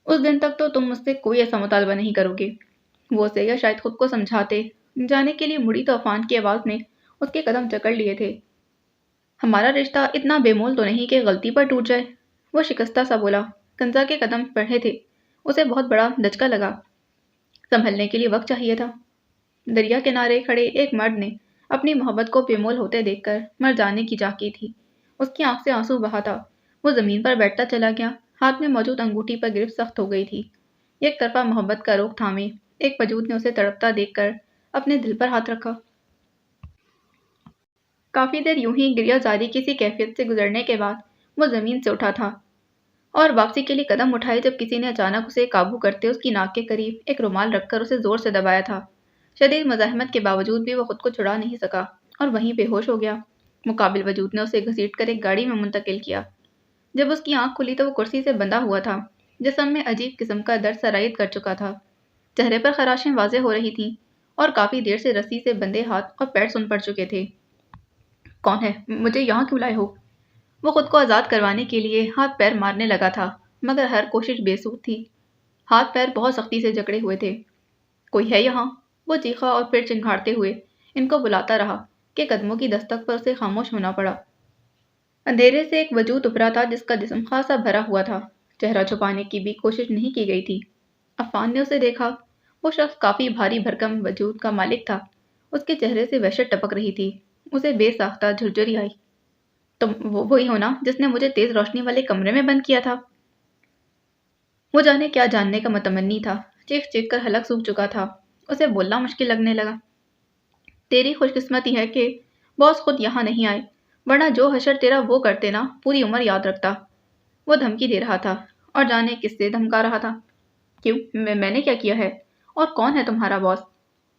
اس دن تک تو تم مجھ سے کوئی ایسا مطالبہ نہیں کرو گے۔ وہ اسے یا شاید خود کو سمجھاتے جانے کے لیے مڑی تو عفان کی آواز نے اس کے قدم جکڑ لیے تھے۔ ہمارا رشتہ اتنا بے مول تو نہیں کہ غلطی پر ٹوٹ جائے، وہ شکستہ سا بولا۔ کنزا کے قدم بڑھے تھے، اسے بہت بڑا دھچکا لگا۔ سنبھلنے کے لیے وقت چاہیے تھا۔ دریا کنارے کھڑے ایک مرد نے اپنی محبت کو بے مول ہوتے دیکھ کر مر جانے کی چاہ کی تھی۔ اس کی آنکھ سے آنسو بہا تھا۔ وہ زمین پر بیٹھتا چلا گیا، ہاتھ میں موجود انگوٹھی پر گرفت سخت ہو گئی تھی۔ ایک طرفہ محبت کا روک تھامے ایک وجود نے اسے تڑپتا دیکھ کر اپنے دل پر ہاتھ رکھا۔ کافی دیر یوں ہی گریہ زاری کسی کیفیت سے گزرنے کے بعد وہ زمین سے اٹھا تھا اور واپسی کے لیے قدم اٹھائے جب کسی نے اچانک اسے قابو کرتے اس کی ناک کے قریب ایک رومال رکھ کر اسے زور سے دبایا تھا۔ شدید مزاحمت کے باوجود بھی وہ خود کو چھڑا نہیں سکا اور وہیں بے ہوش ہو گیا۔ مقابل وجود نے اسے گھسیٹ کر ایک گاڑی میں منتقل کیا۔ جب اس کی آنکھ کھلی تو وہ کرسی سے بندھا ہوا تھا، جسم میں عجیب قسم کا درد سرایت کر چکا تھا۔ چہرے پر خراشیں واضح ہو رہی تھیں اور کافی دیر سے رسی سے بندھے ہاتھ اور پیر سن پڑ چکے تھے۔ کون ہے؟ مجھے یہاں کیوں لائے ہو؟ وہ خود کو آزاد کروانے کے لیے ہاتھ پیر مارنے لگا تھا، مگر ہر کوشش بے سود تھی۔ ہاتھ پیر بہت سختی سے جکڑے ہوئے تھے۔ کوئی ہے یہاں؟ وہ چیخا اور پھر چنگھاڑتے ہوئے ان کو بلاتا رہا کہ قدموں کی دستک پر اسے خاموش ہونا پڑا۔ اندھیرے سے ایک وجود ابھرا تھا جس کا جسم خاصا بھرا ہوا تھا، چہرہ چھپانے کی بھی کوشش نہیں کی گئی تھی۔ عفان نے اسے دیکھا۔ وہ شخص کافی بھاری بھرکم وجود کا مالک تھا۔ اس کے چہرے سے وحشت ٹپک رہی تھی۔ اسے بے ساختہ جھرجھری آئی۔ تم وہی ہو نا جس نے مجھے تیز روشنی والے کمرے میں بند کیا تھا؟ وہ جانے کیا جاننے کا متمنی تھا، چیخ چیخ کر حلق سوکھ چکا تھا۔ اسے بولنا مشکل لگنے لگا۔ تیری خوش قسمتی ہے کہ باس خود یہاں نہیں آئے، ورنہ جو حشر تیرا وہ کرتے نا پوری عمر یاد رکھتا۔ وہ دھمکی دے رہا تھا اور جانے کس سے دھمکا رہا تھا۔ کیوں؟ میں نے کیا کیا ہے؟ اور کون ہے تمہارا باس؟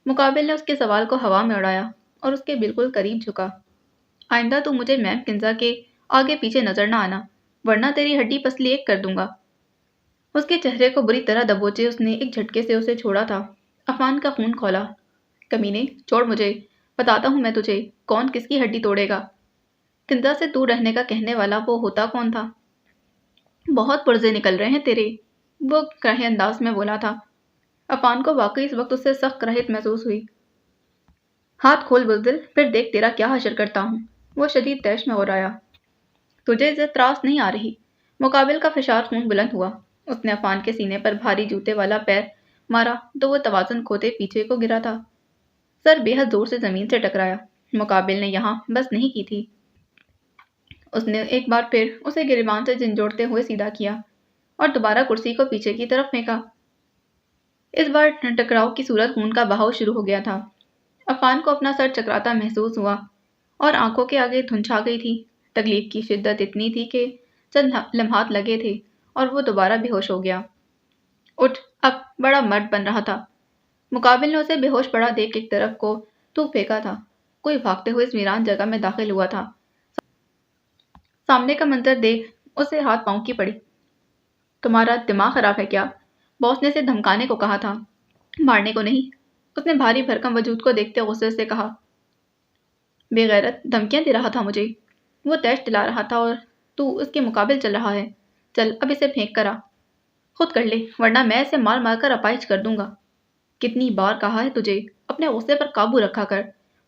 مقابل نے اس کے سوال کو ہوا میں اڑایا اور اس کے بالکل قریب جھکا۔ آئندہ تو مجھے میم کنزا کے آگے پیچھے نظر نہ آنا، ورنہ تیری ہڈی پسلی ایک کر دوں گا۔ اس کے چہرے کو بری طرح دبوچے اس نے ایک جھٹکے سے اسے چھوڑا تھا۔ عفان کا خون کھولا۔ کمینے، چھوڑ مجھے، بتاتا ہوں میں تجھے کون کس کی ہڈی توڑے گا۔ کنزا سے دور رہنے کا کہنے والا وہ ہوتا کون تھا؟ بہت پرزے نکل رہے ہیں تیرے، وہ کراہے انداز میں بولا تھا۔ عفان کو واقعی اس وقت اس سے سخت کراہیت محسوس ہوئی۔ ہاتھ کھول بزدل، پھر دیکھ تیرا کیا حشر کرتا ہوں۔ وہ شدید طیش میں غرایا۔ تجھے اعتراض نہیں آ رہی؟ مقابل کا فشار خون بلند ہوا۔ اس نے عفان کے سینے پر بھاری جوتے والا پیر مارا تو وہ توازن کھوتے پیچھے کو گرا تھا۔ سر بے حد زور سے زمین سے ٹکرایا۔ مقابل نے یہاں بس نہیں کی تھی۔ اس نے ایک بار پھر اسے گریبان سے جھنجھوڑتے ہوئے سیدھا کیا اور دوبارہ کرسی کو پیچھے کی طرف پھینکا۔ اس بار ٹکراؤ کی صورت خون کا بہاؤ شروع ہو گیا تھا۔ عفان کو اپنا سر چکراتا محسوس ہوا اور آنکھوں کے آگے دھند چھا گئی تھی۔ تکلیف کی شدت اتنی تھی کہ چند لمحات لگے تھے اور وہ دوبارہ بے ہوش ہو گیا۔ اٹھ، اب بڑا مرد بن رہا تھا۔ مقابل نے اسے بے ہوش پڑا دیکھ ایک طرف کو تو پھینکا تھا۔ کوئی بھاگتے ہوئے اس ویران جگہ میں داخل ہوا تھا۔ سامنے کا منظر دیکھ اسے ہاتھ پاؤں کی پڑی۔ تمہارا دماغ خراب ہے کیا؟ باس نے اسے دھمکانے کو کہا تھا، مارنے کو نہیں۔ اس نے بھاری بھرکم وجود کو دیکھتے غصے سے کہا۔ بے غیرت، دھمکیاں دے رہا تھا مجھے؟ وہ تیش دلا رہا تھا اور تو اس کے مقابل چل رہا ہے۔ چل اب اسے پھینک کر آ، خود کر لے ورنہ میں اسے مار مار کر اپائج کر دوں گا۔ کتنی بار کہا ہے تجھے اپنے غصے پر قابو رکھا کر۔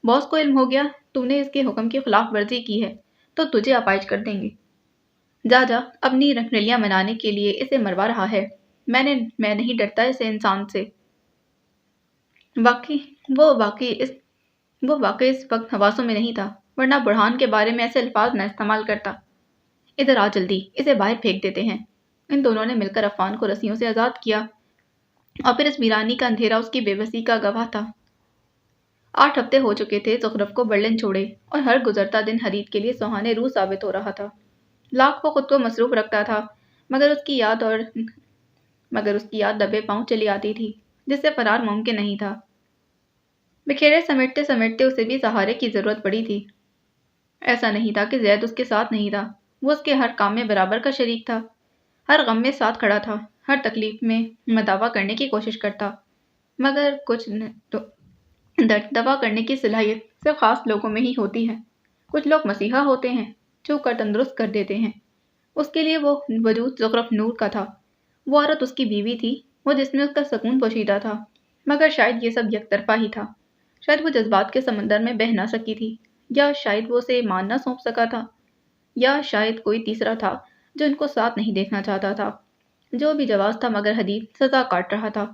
باس کو علم ہو گیا تو نے اس کے حکم کی خلاف ورزی کی ہے تو تجھے اپائج کر دیں گے۔ جا جا، اپنی رنگریلیاں منانے کے لیے اسے مروا رہا ہے۔ میں نہیں ڈرتا اسے انسان سے۔ وہ واقعی اس وقت حواسوں میں نہیں تھا، ورنہ برہان کے بارے میں ایسے الفاظ نہ استعمال کرتا۔ ادھر آ جلدی، اسے باہر پھینک دیتے ہیں۔ ان دونوں نے مل کر عفان کو رسیوں سے آزاد کیا اور پھر اس ویرانی کا اندھیرا اس کی بے بسی کا گواہ تھا۔ 8 ہفتے ہو چکے تھے زخرف کو برلن چھوڑے اور ہر گزرتا دن حدید کے لیے سہانے روح ثابت ہو رہا تھا۔ لاکھ وہ خود کو مصروف رکھتا تھا مگر اس کی یاد دبے پاؤں چلی آتی تھی جس سے فرار ممکن نہیں تھا۔ بکھیرے سمیٹتے سمیٹتے اسے بھی سہارے کی ضرورت پڑی تھی۔ ایسا نہیں تھا کہ زید اس کے ساتھ نہیں تھا، وہ اس کے ہر کام میں برابر کا شریک تھا، ہر غم میں ساتھ کھڑا تھا، ہر تکلیف میں مداوا کرنے کی کوشش کرتا۔ مگر کچھ درد دوا کرنے کی صلاحیت صرف خاص لوگوں میں ہی ہوتی ہے۔ کچھ لوگ مسیحا ہوتے ہیں چھو کر تندرست کر دیتے ہیں۔ اس کے لیے وہ وجود زخرف نور کا تھا، وہ عورت اس کی بیوی تھی، وہ جس میں اس کا سکون پوشیدہ تھا۔ مگر شاید یہ سب یک طرفہ ہی تھا، شاید وہ جذبات کے سمندر میں بہہ نہ سکی تھی، یا شاید وہ اسے مان نہ سونپ سکا تھا، یا شاید کوئی تیسرا تھا جو ان کو ساتھ نہیں دیکھنا چاہتا تھا۔ جو بھی جواز تھا مگر حدید سزا کاٹ رہا تھا،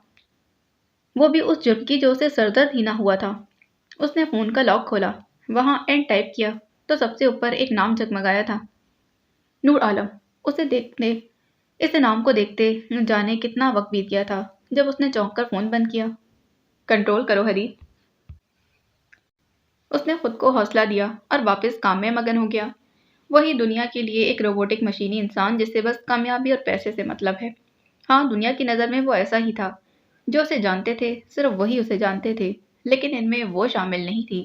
وہ بھی اس جرم کی جو اسے سردرد ہی نہ ہوا تھا۔ اس نے فون کا لاک کھولا، وہاں اینڈ ٹائپ کیا تو سب سے اوپر ایک نام جگمگایا تھا، نور عالم۔ اسے نام کو دیکھتے جانے کتنا وقت بیت گیا تھا جب اس نے چونک کر فون بند کیا۔ کنٹرول کرو حدید۔ اس نے خود کو حوصلہ دیا اور واپس کام میں مگن ہو گیا۔ وہی دنیا کے لیے ایک روبوٹک مشینی انسان جس سے بس کامیابی اور پیسے سے مطلب ہے۔ ہاں، دنیا کی نظر میں وہ ایسا ہی تھا، جو اسے جانتے تھے صرف وہی اسے جانتے تھے، لیکن ان میں وہ شامل نہیں تھی۔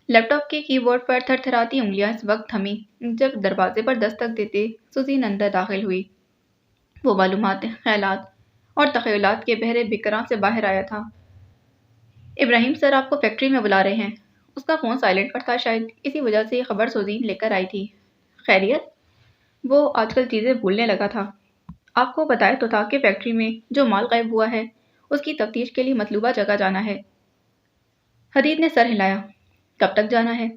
لیپ ٹاپ کے کی بورڈ پر تھر تھراتی انگلیاں اس وقت تھمی جب دروازے پر دستک دیتے سوزین اندر داخل ہوئی۔ وہ معلومات، خیالات اور تخیلات کے بحر بکراں سے باہر آیا تھا۔ ابراہیم سر آپ کو فیکٹری میں بلا رہے ہیں۔ اس کا فون سائلنٹ پر تھا، شاید اسی وجہ سے یہ خبر سوزین لے کر آئی تھی۔ خیریت؟ وہ آج کل چیزیں بھولنے لگا تھا۔ آپ کو بتایا تو تھا کہ فیکٹری میں جو مال غائب ہوا ہے اس کی تفتیش کے لیے مطلوبہ جگہ جانا ہے۔ حدید نے سر ہلایا۔ کب تک جانا ہے؟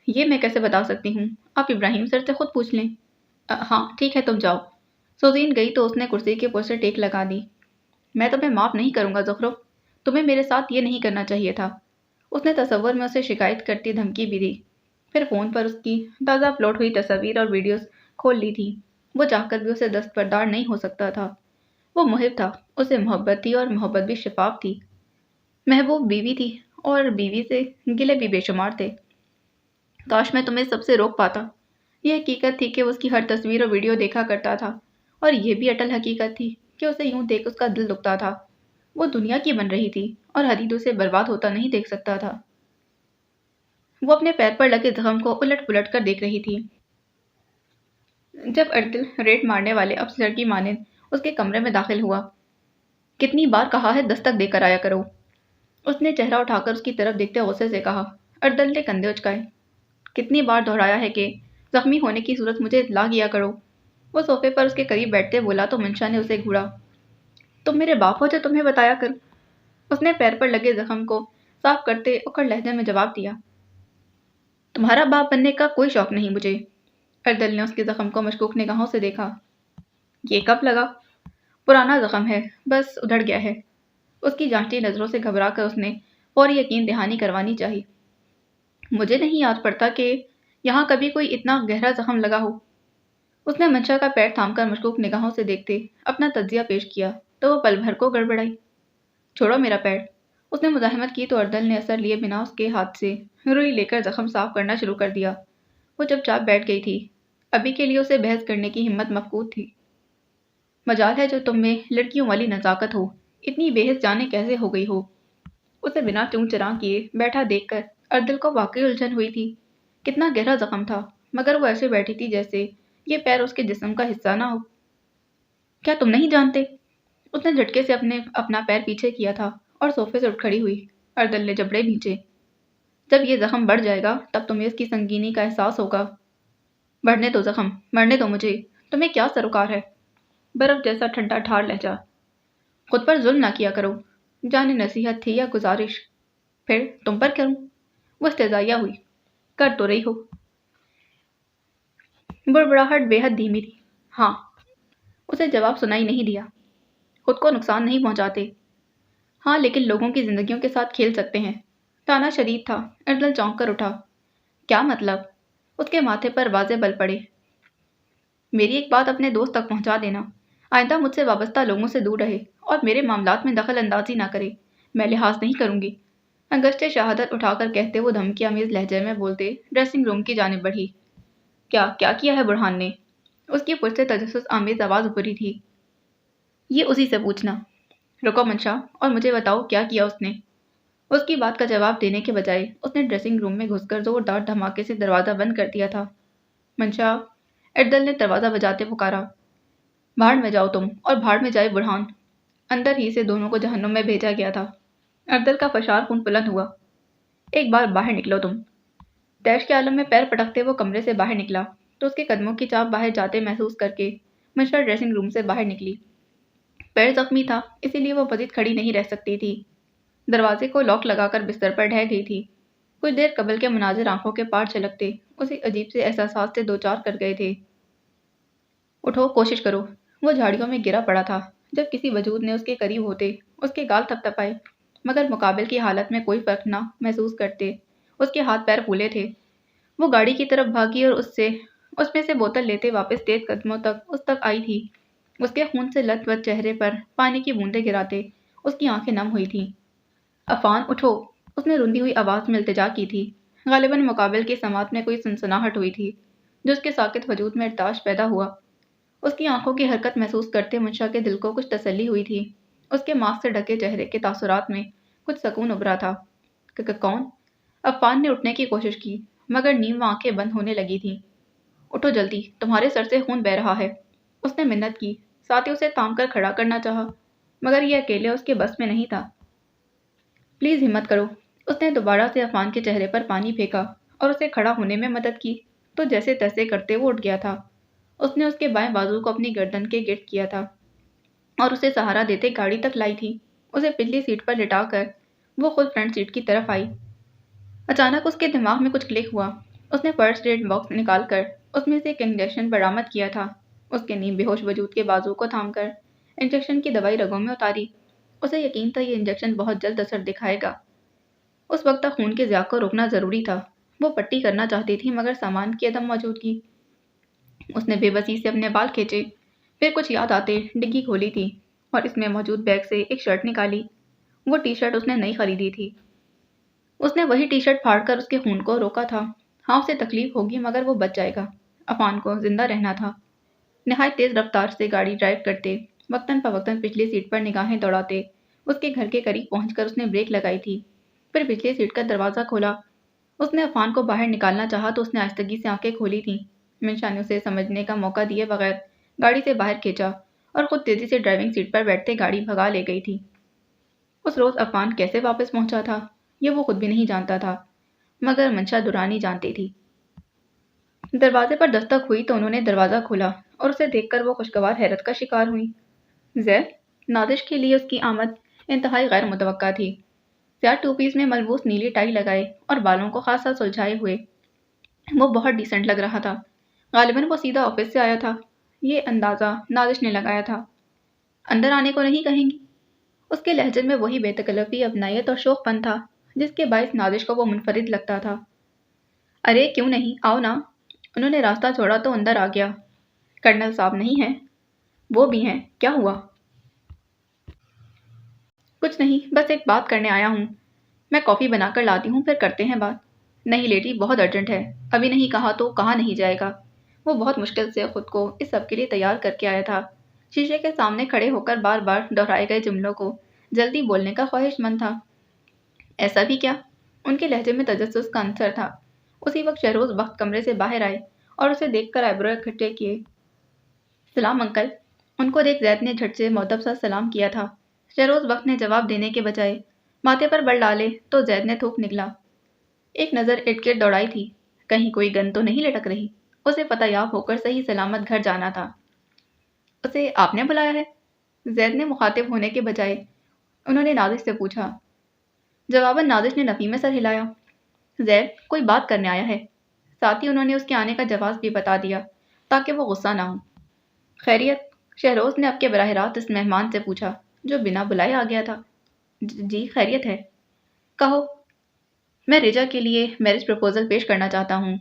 یہ میں کیسے بتا سکتی ہوں، آپ ابراہیم سر سے خود پوچھ لیں۔ ہاں ٹھیک ہے، تم جاؤ۔ سوزین گئی تو اس نے کرسی کے پوسٹ سے ٹیک لگا دی۔ میں تمہیں معاف نہیں کروں گا زخرف، تمہیں میرے ساتھ یہ نہیں کرنا چاہیے تھا۔ اس نے تصور میں اسے شکایت کرتی دھمکی بھی دی، پھر فون پر اس کی تازہ اپلوڈ ہوئی تصاویر اور ویڈیوز کھول لی تھی۔ وہ چاہ کر بھی اسے دستبردار نہیں ہو سکتا تھا۔ وہ محب تھا، اسے محبت تھی اور محبت بھی شفاف تھی۔ محبوب بیوی تھی اور بیوی سے گلے بھی بے شمار تھے۔ کاش میں تمہیں سب سے روک پاتا۔ یہ حقیقت تھی کہ وہ اس کی ہر تصویر اور ویڈیو دیکھا کرتا تھا، اور یہ بھی اٹل حقیقت تھی کہ اسے یوں دیکھ اس کا دل دکھتا تھا۔ وہ دنیا کی بن رہی تھی اور حدید اسے برباد ہوتا نہیں دیکھ سکتا تھا۔ وہ اپنے پیر پر لگے زخم کو الٹ پلٹ کر دیکھ رہی تھی۔ جب اردل ریٹ مارنے والے افسر کی مانند اس کے کمرے میں داخل ہوا، کتنی بار کہا ہے دستک دے کر آیا کرو؟ اس نے چہرہ اٹھا کر اس کی طرف دیکھتے غصے سے کہا۔ اردل نے کندھے اچکائے۔ کتنی بار دہرایا ہے کہ زخمی ہونے کی صورت مجھے اطلاع کیا کرو؟ وہ صوفے پر اس کے قریب بیٹھتے بولا تو منشا نے اسے گھوڑا۔ تم میرے باپ ہو جو تمہیں بتایا کروں؟ اس نے پیر پر لگے زخم کو صاف کرتے اکڑ لہجے میں جواب دیا۔ تمہارا باپ بننے کا کوئی شوق نہیں مجھے۔ اردل نے اس کے زخم کو مشکوک نگاہوں سے دیکھا۔ یہ کب لگا؟ پرانا زخم ہے، بس ادھڑ گیا ہے۔ اس کی جانچتی نظروں سے گھبرا کر اس نے فوری یقین دہانی کروانی چاہی۔ مجھے نہیں یاد پڑتا کہ یہاں کبھی کوئی اتنا گہرا زخم لگا ہو۔ اس نے منشا کا پیر تھام کر مشکوک نگاہوں سے دیکھتے اپنا تجزیہ پیش کیا تو وہ پل بھر کو گڑبڑائی۔ چھوڑو میرا پیر۔ اس نے مزاحمت کی تو اردل نے اثر لیے بنا اس کے ہاتھ سے روئی لے کر زخم صاف کرنا شروع کر دیا۔ وہ چپ چاپ بیٹھ گئی تھی۔ ابھی کے لیے اسے بحث کرنے کی ہمت مفقود تھی۔ مجال ہے جو تم میں لڑکیوں والی نزاکت ہو، اتنی بے حس جانے کیسے ہو گئی ہو؟ اسے بنا چون چراں کیے بیٹھا دیکھ کر اردل کو واقعی الجھن ہوئی تھی۔ کتنا گہرا زخم تھا، مگر وہ ایسے بیٹھی تھی جیسے یہ پیر اس کے جسم کا حصہ نہ ہو۔ کیا تم نہیں جانتے؟ اس نے جھٹکے سے اپنا پیر پیچھے کیا تھا اور صوفے سے اٹھ کھڑی ہوئی۔ اردل نے جبڑے بھینچے۔ جب یہ زخم بڑھ جائے گا تب تمہیں اس کی سنگینی کا احساس ہوگا۔ بڑھنے دو زخم، مرنے دو مجھے، تمہیں کیا سروکار ہے؟ برف جیسا ٹھنڈا ٹھار لہجہ۔ خود پر ظلم نہ کیا کرو۔ جانے نصیحت تھی یا گزارش؟ پھر تم پر کروں؟ وہ استہزائیہ ہوئی۔ کر تو رہی ہو۔ بڑبڑاہٹ بے حد دھیمی تھی۔ ہاں۔ اسے جواب سنائی نہیں دیا۔ خود کو نقصان نہیں پہنچاتے۔ ہاں لیکن لوگوں کی زندگیوں کے ساتھ کھیل سکتے ہیں۔ تانا شدید تھا۔ اردل چونک کر اٹھا۔ کیا مطلب؟ اس کے ماتھے پر واضح بل پڑے۔ میری ایک بات اپنے دوست تک پہنچا دینا۔ آئندہ مجھ سے وابستہ لوگوں سے دور رہے اور میرے معاملات میں دخل اندازی نہ کرے۔ میں لحاظ نہیں کروں گی۔ انگشتے شہادت اٹھا کر کہتے وہ دھمکی آمیز لہجے میں بولتے ڈریسنگ روم کی جانب بڑھی۔ کیا کیا ہے برہان نے؟ اس کی پرسے تجسس آمیز آواز ابھری تھی۔ یہ اسی سے پوچھنا۔ رکو منشا اور مجھے بتاؤ کیا کیا اس نے؟ اس کی بات کا جواب دینے کے بجائے اس نے ڈریسنگ روم میں گھس کر زوردار دھماکے سے دروازہ بند کر دیا تھا۔ منشا، اردل نے دروازہ بجاتے پکارا۔ بھاڑ میں جاؤ تم اور بھاڑ میں جائے برہان۔ اندر ہی سے دونوں کو جہنم میں بھیجا گیا تھا۔ اردل کا فشار خون پلند ہوا۔ ایک بار باہر نکلو تم۔ تیش کے عالم میں پیر پٹکتے وہ کمرے سے باہر نکلا تو اس کے قدموں کی چاپ باہر جاتے محسوس کر کے منشا ڈریسنگ روم سے باہر نکلی۔ پیر زخمی تھا اسی لیے وہ مزید کھڑی نہیں رہ سکتی تھی۔ دروازے کو لاک لگا کر بستر پر ڈھہ گئی تھی۔ کچھ دیر قبل کے مناظر آنکھوں کے پار چھلکتے اسے عجیب سے احساسات سے دوچار کر گئے تھے۔ اٹھو، کوشش کرو۔ وہ جھاڑیوں میں گرا پڑا تھا جب کسی وجود نے اس کے قریب ہوتے اس کے گال تھپ تھپائے، مگر مقابل کی حالت میں کوئی فرق نہ محسوس کرتے اس کے ہاتھ پیر پھولے تھے۔ وہ گاڑی کی طرف بھاگی اور اس میں سے بوتل لیتے واپس تیز قدموں تک اس تک آئی تھی۔ اس کے خون سے لت پت چہرے پر پانی کی بوندیں گراتے اس کی آنکھیں نم ہوئی تھیں۔ عفان اٹھو، اس نے رندی ہوئی آواز میں التجا کی تھی۔ غالباً مقابل کی سماعت میں کوئی سنسناہٹ ہوئی تھی جو اس کے ساکت وجود میں ارتعاش پیدا ہوا۔ اس کی آنکھوں کی حرکت محسوس کرتے منشا کے دل کو کچھ تسلی ہوئی تھی۔ اس کے ماسک سے ڈھکے چہرے کے تاثرات میں کچھ سکون ابھرا تھا۔ کون؟ عفان نے اٹھنے کی کوشش کی مگر نیم آنکھیں بند ہونے لگی تھیں۔ اٹھو جلدی، تمہارے سر سے خون بہہ رہا ہے۔ اس نے منت کی، ساتھ ہی اسے تام کر کھڑا کرنا چاہا مگر یہ اکیلے اس کے بس میں نہیں تھا۔ پلیز ہمت کرو۔ اس نے دوبارہ سے عفان کے چہرے پر پانی پھینکا اور اسے کھڑا ہونے میں مدد کی تو جیسے تیسے کرتے وہ اٹھ گیا تھا۔ اس نے اس کے بائیں بازو کو اپنی گردن کے گرد کیا تھا اور اسے سہارا دیتے گاڑی تک لائی تھی۔ اسے پچھلی سیٹ پر لٹا کر وہ خود فرنٹ سیٹ کی طرف آئی۔ اچانک اس کے دماغ میں کچھ کلک ہوا۔ اس نے فرسٹ ایڈ باکس نکال کر اس میں سے ایک انجیکشن برآمد کیا تھا۔ اس کے نیم بے ہوش وجود کے بازو کو تھام کر انجیکشن کی دوائی رگوں میں اتاری۔ اسے یقین تھا یہ انجیکشن بہت جلد اثر دکھائے گا۔ اس وقت تک خون کے ضیاع کو روکنا ضروری تھا۔ وہ پٹی کرنا چاہتی تھی مگر سامان کی عدم موجودگی۔ اس نے بے بسی سے اپنے بال کھینچے، پھر کچھ یاد آتے ڈگی کھولی تھی اور اس میں موجود بیگ سے ایک شرٹ نکالی۔ وہ ٹی شرٹ اس نے نئی خریدی تھی۔ اس نے وہی ٹی شرٹ پھاڑ کر اس کے خون کو روکا تھا۔ ہاں اسے تکلیف ہوگی مگر وہ بچ جائے گا۔ عفان کو زندہ رہنا تھا۔ نہایت تیز رفتار سے گاڑی ڈرائیو کرتے وقتاً فوقتاً پچھلی سیٹ پر نگاہیں دوڑاتے اس کے گھر کے قریب پہنچ کر اس نے بریک لگائی تھی، پھر پچھلی سیٹ کا دروازہ کھولا۔ اس نے عفان کو باہر نکالنا چاہا تو اس نے آہستگی سے آنکھیں کھولی تھیں۔ منشا نے اسے سمجھنے کا موقع دیے بغیر گاڑی سے باہر کھینچا اور خود تیزی سے ڈرائیونگ سیٹ پر بیٹھتے گاڑی بھگا لے گئی تھی۔ اس روز عفان کیسے واپس پہنچا تھا یہ وہ خود بھی نہیں جانتا تھا، مگر منشا درانی جانتی تھی۔ دروازے پر دستک ہوئی تو انہوں نے دروازہ کھولا اور اسے دیکھ کر وہ خوشگوار حیرت کا شکار ہوئی۔ زید، نادش کے لیے اس کی آمد انتہائی غیر متوقع تھی۔ سیاہ ٹو پیس میں ملبوس نیلی ٹائی لگائے اور بالوں کو خاصا سلجھائے ہوئے وہ بہت ڈیسنٹ لگ رہا تھا۔ غالباً وہ سیدھا آفس سے آیا تھا، یہ اندازہ نادش نے لگایا تھا۔ اندر آنے کو نہیں کہیں گی؟ اس کے لہجے میں وہی بے تکلفی، ابنائیت اور شوق پن تھا جس کے باعث نادش کو وہ منفرد لگتا تھا۔ ارے کیوں نہیں، آؤ نا۔ انہوں نے راستہ چھوڑا تو اندر آ گیا۔ کرنل صاحب نہیں ہیں؟ وہ بھی ہیں، کیا ہوا؟ کچھ نہیں، بس ایک بات کرنے آیا ہوں۔ میں کافی بنا کر لاتی ہوں، پھر کرتے ہیں بات۔ نہیں لیڈی، بہت ارجنٹ ہے، ابھی نہیں کہا تو کہاں نہیں جائے گا۔ وہ بہت مشکل سے خود کو اس سب کے لیے تیار کر کے آیا تھا۔ شیشے کے سامنے کھڑے ہو کر بار بار دہرائے گئے جملوں کو جلدی بولنے کا خواہش مند تھا۔ ایسا بھی کیا؟ ان کے لہجے میں تجسس کا عنصر تھا۔ اسی وقت شہروز بخت کمرے سے باہر آئے اور اسے دیکھ کر آئیبرو اکٹھے کیے۔ سلام انکل۔ ان کو دیکھ زید نے جھٹ سے مؤدب سا سلام کیا تھا۔ شہروز بخت نے جواب دینے کے بجائے ماتھے پر بل ڈالے تو زید نے تھوک نکلا۔ ایک نظر ارد گرد دوڑائی تھی، کہیں کوئی گن تو نہیں لٹک رہی۔ اسے پتہ یاب ہو کر صحیح سلامت گھر جانا تھا۔ اسے آپ نے بلایا ہے؟ زید نے مخاطب ہونے کے بجائے انہوں نے نازش سے پوچھا۔ جواباً نازش نے نفی میں سر ہلایا۔ زید کوئی بات کرنے آیا ہے۔ ساتھ ہی انہوں نے اس کے آنے کا جواز بھی بتا دیا تاکہ وہ غصہ نہ ہو۔ خیریت؟ شہروز نے اب کے براہ راست اس مہمان سے پوچھا جو بنا بلائے آ گیا تھا۔ جی خیریت ہے۔ کہو۔ میں رجا کے لیے میرج پرپوزل پیش کرنا چاہتا ہوں۔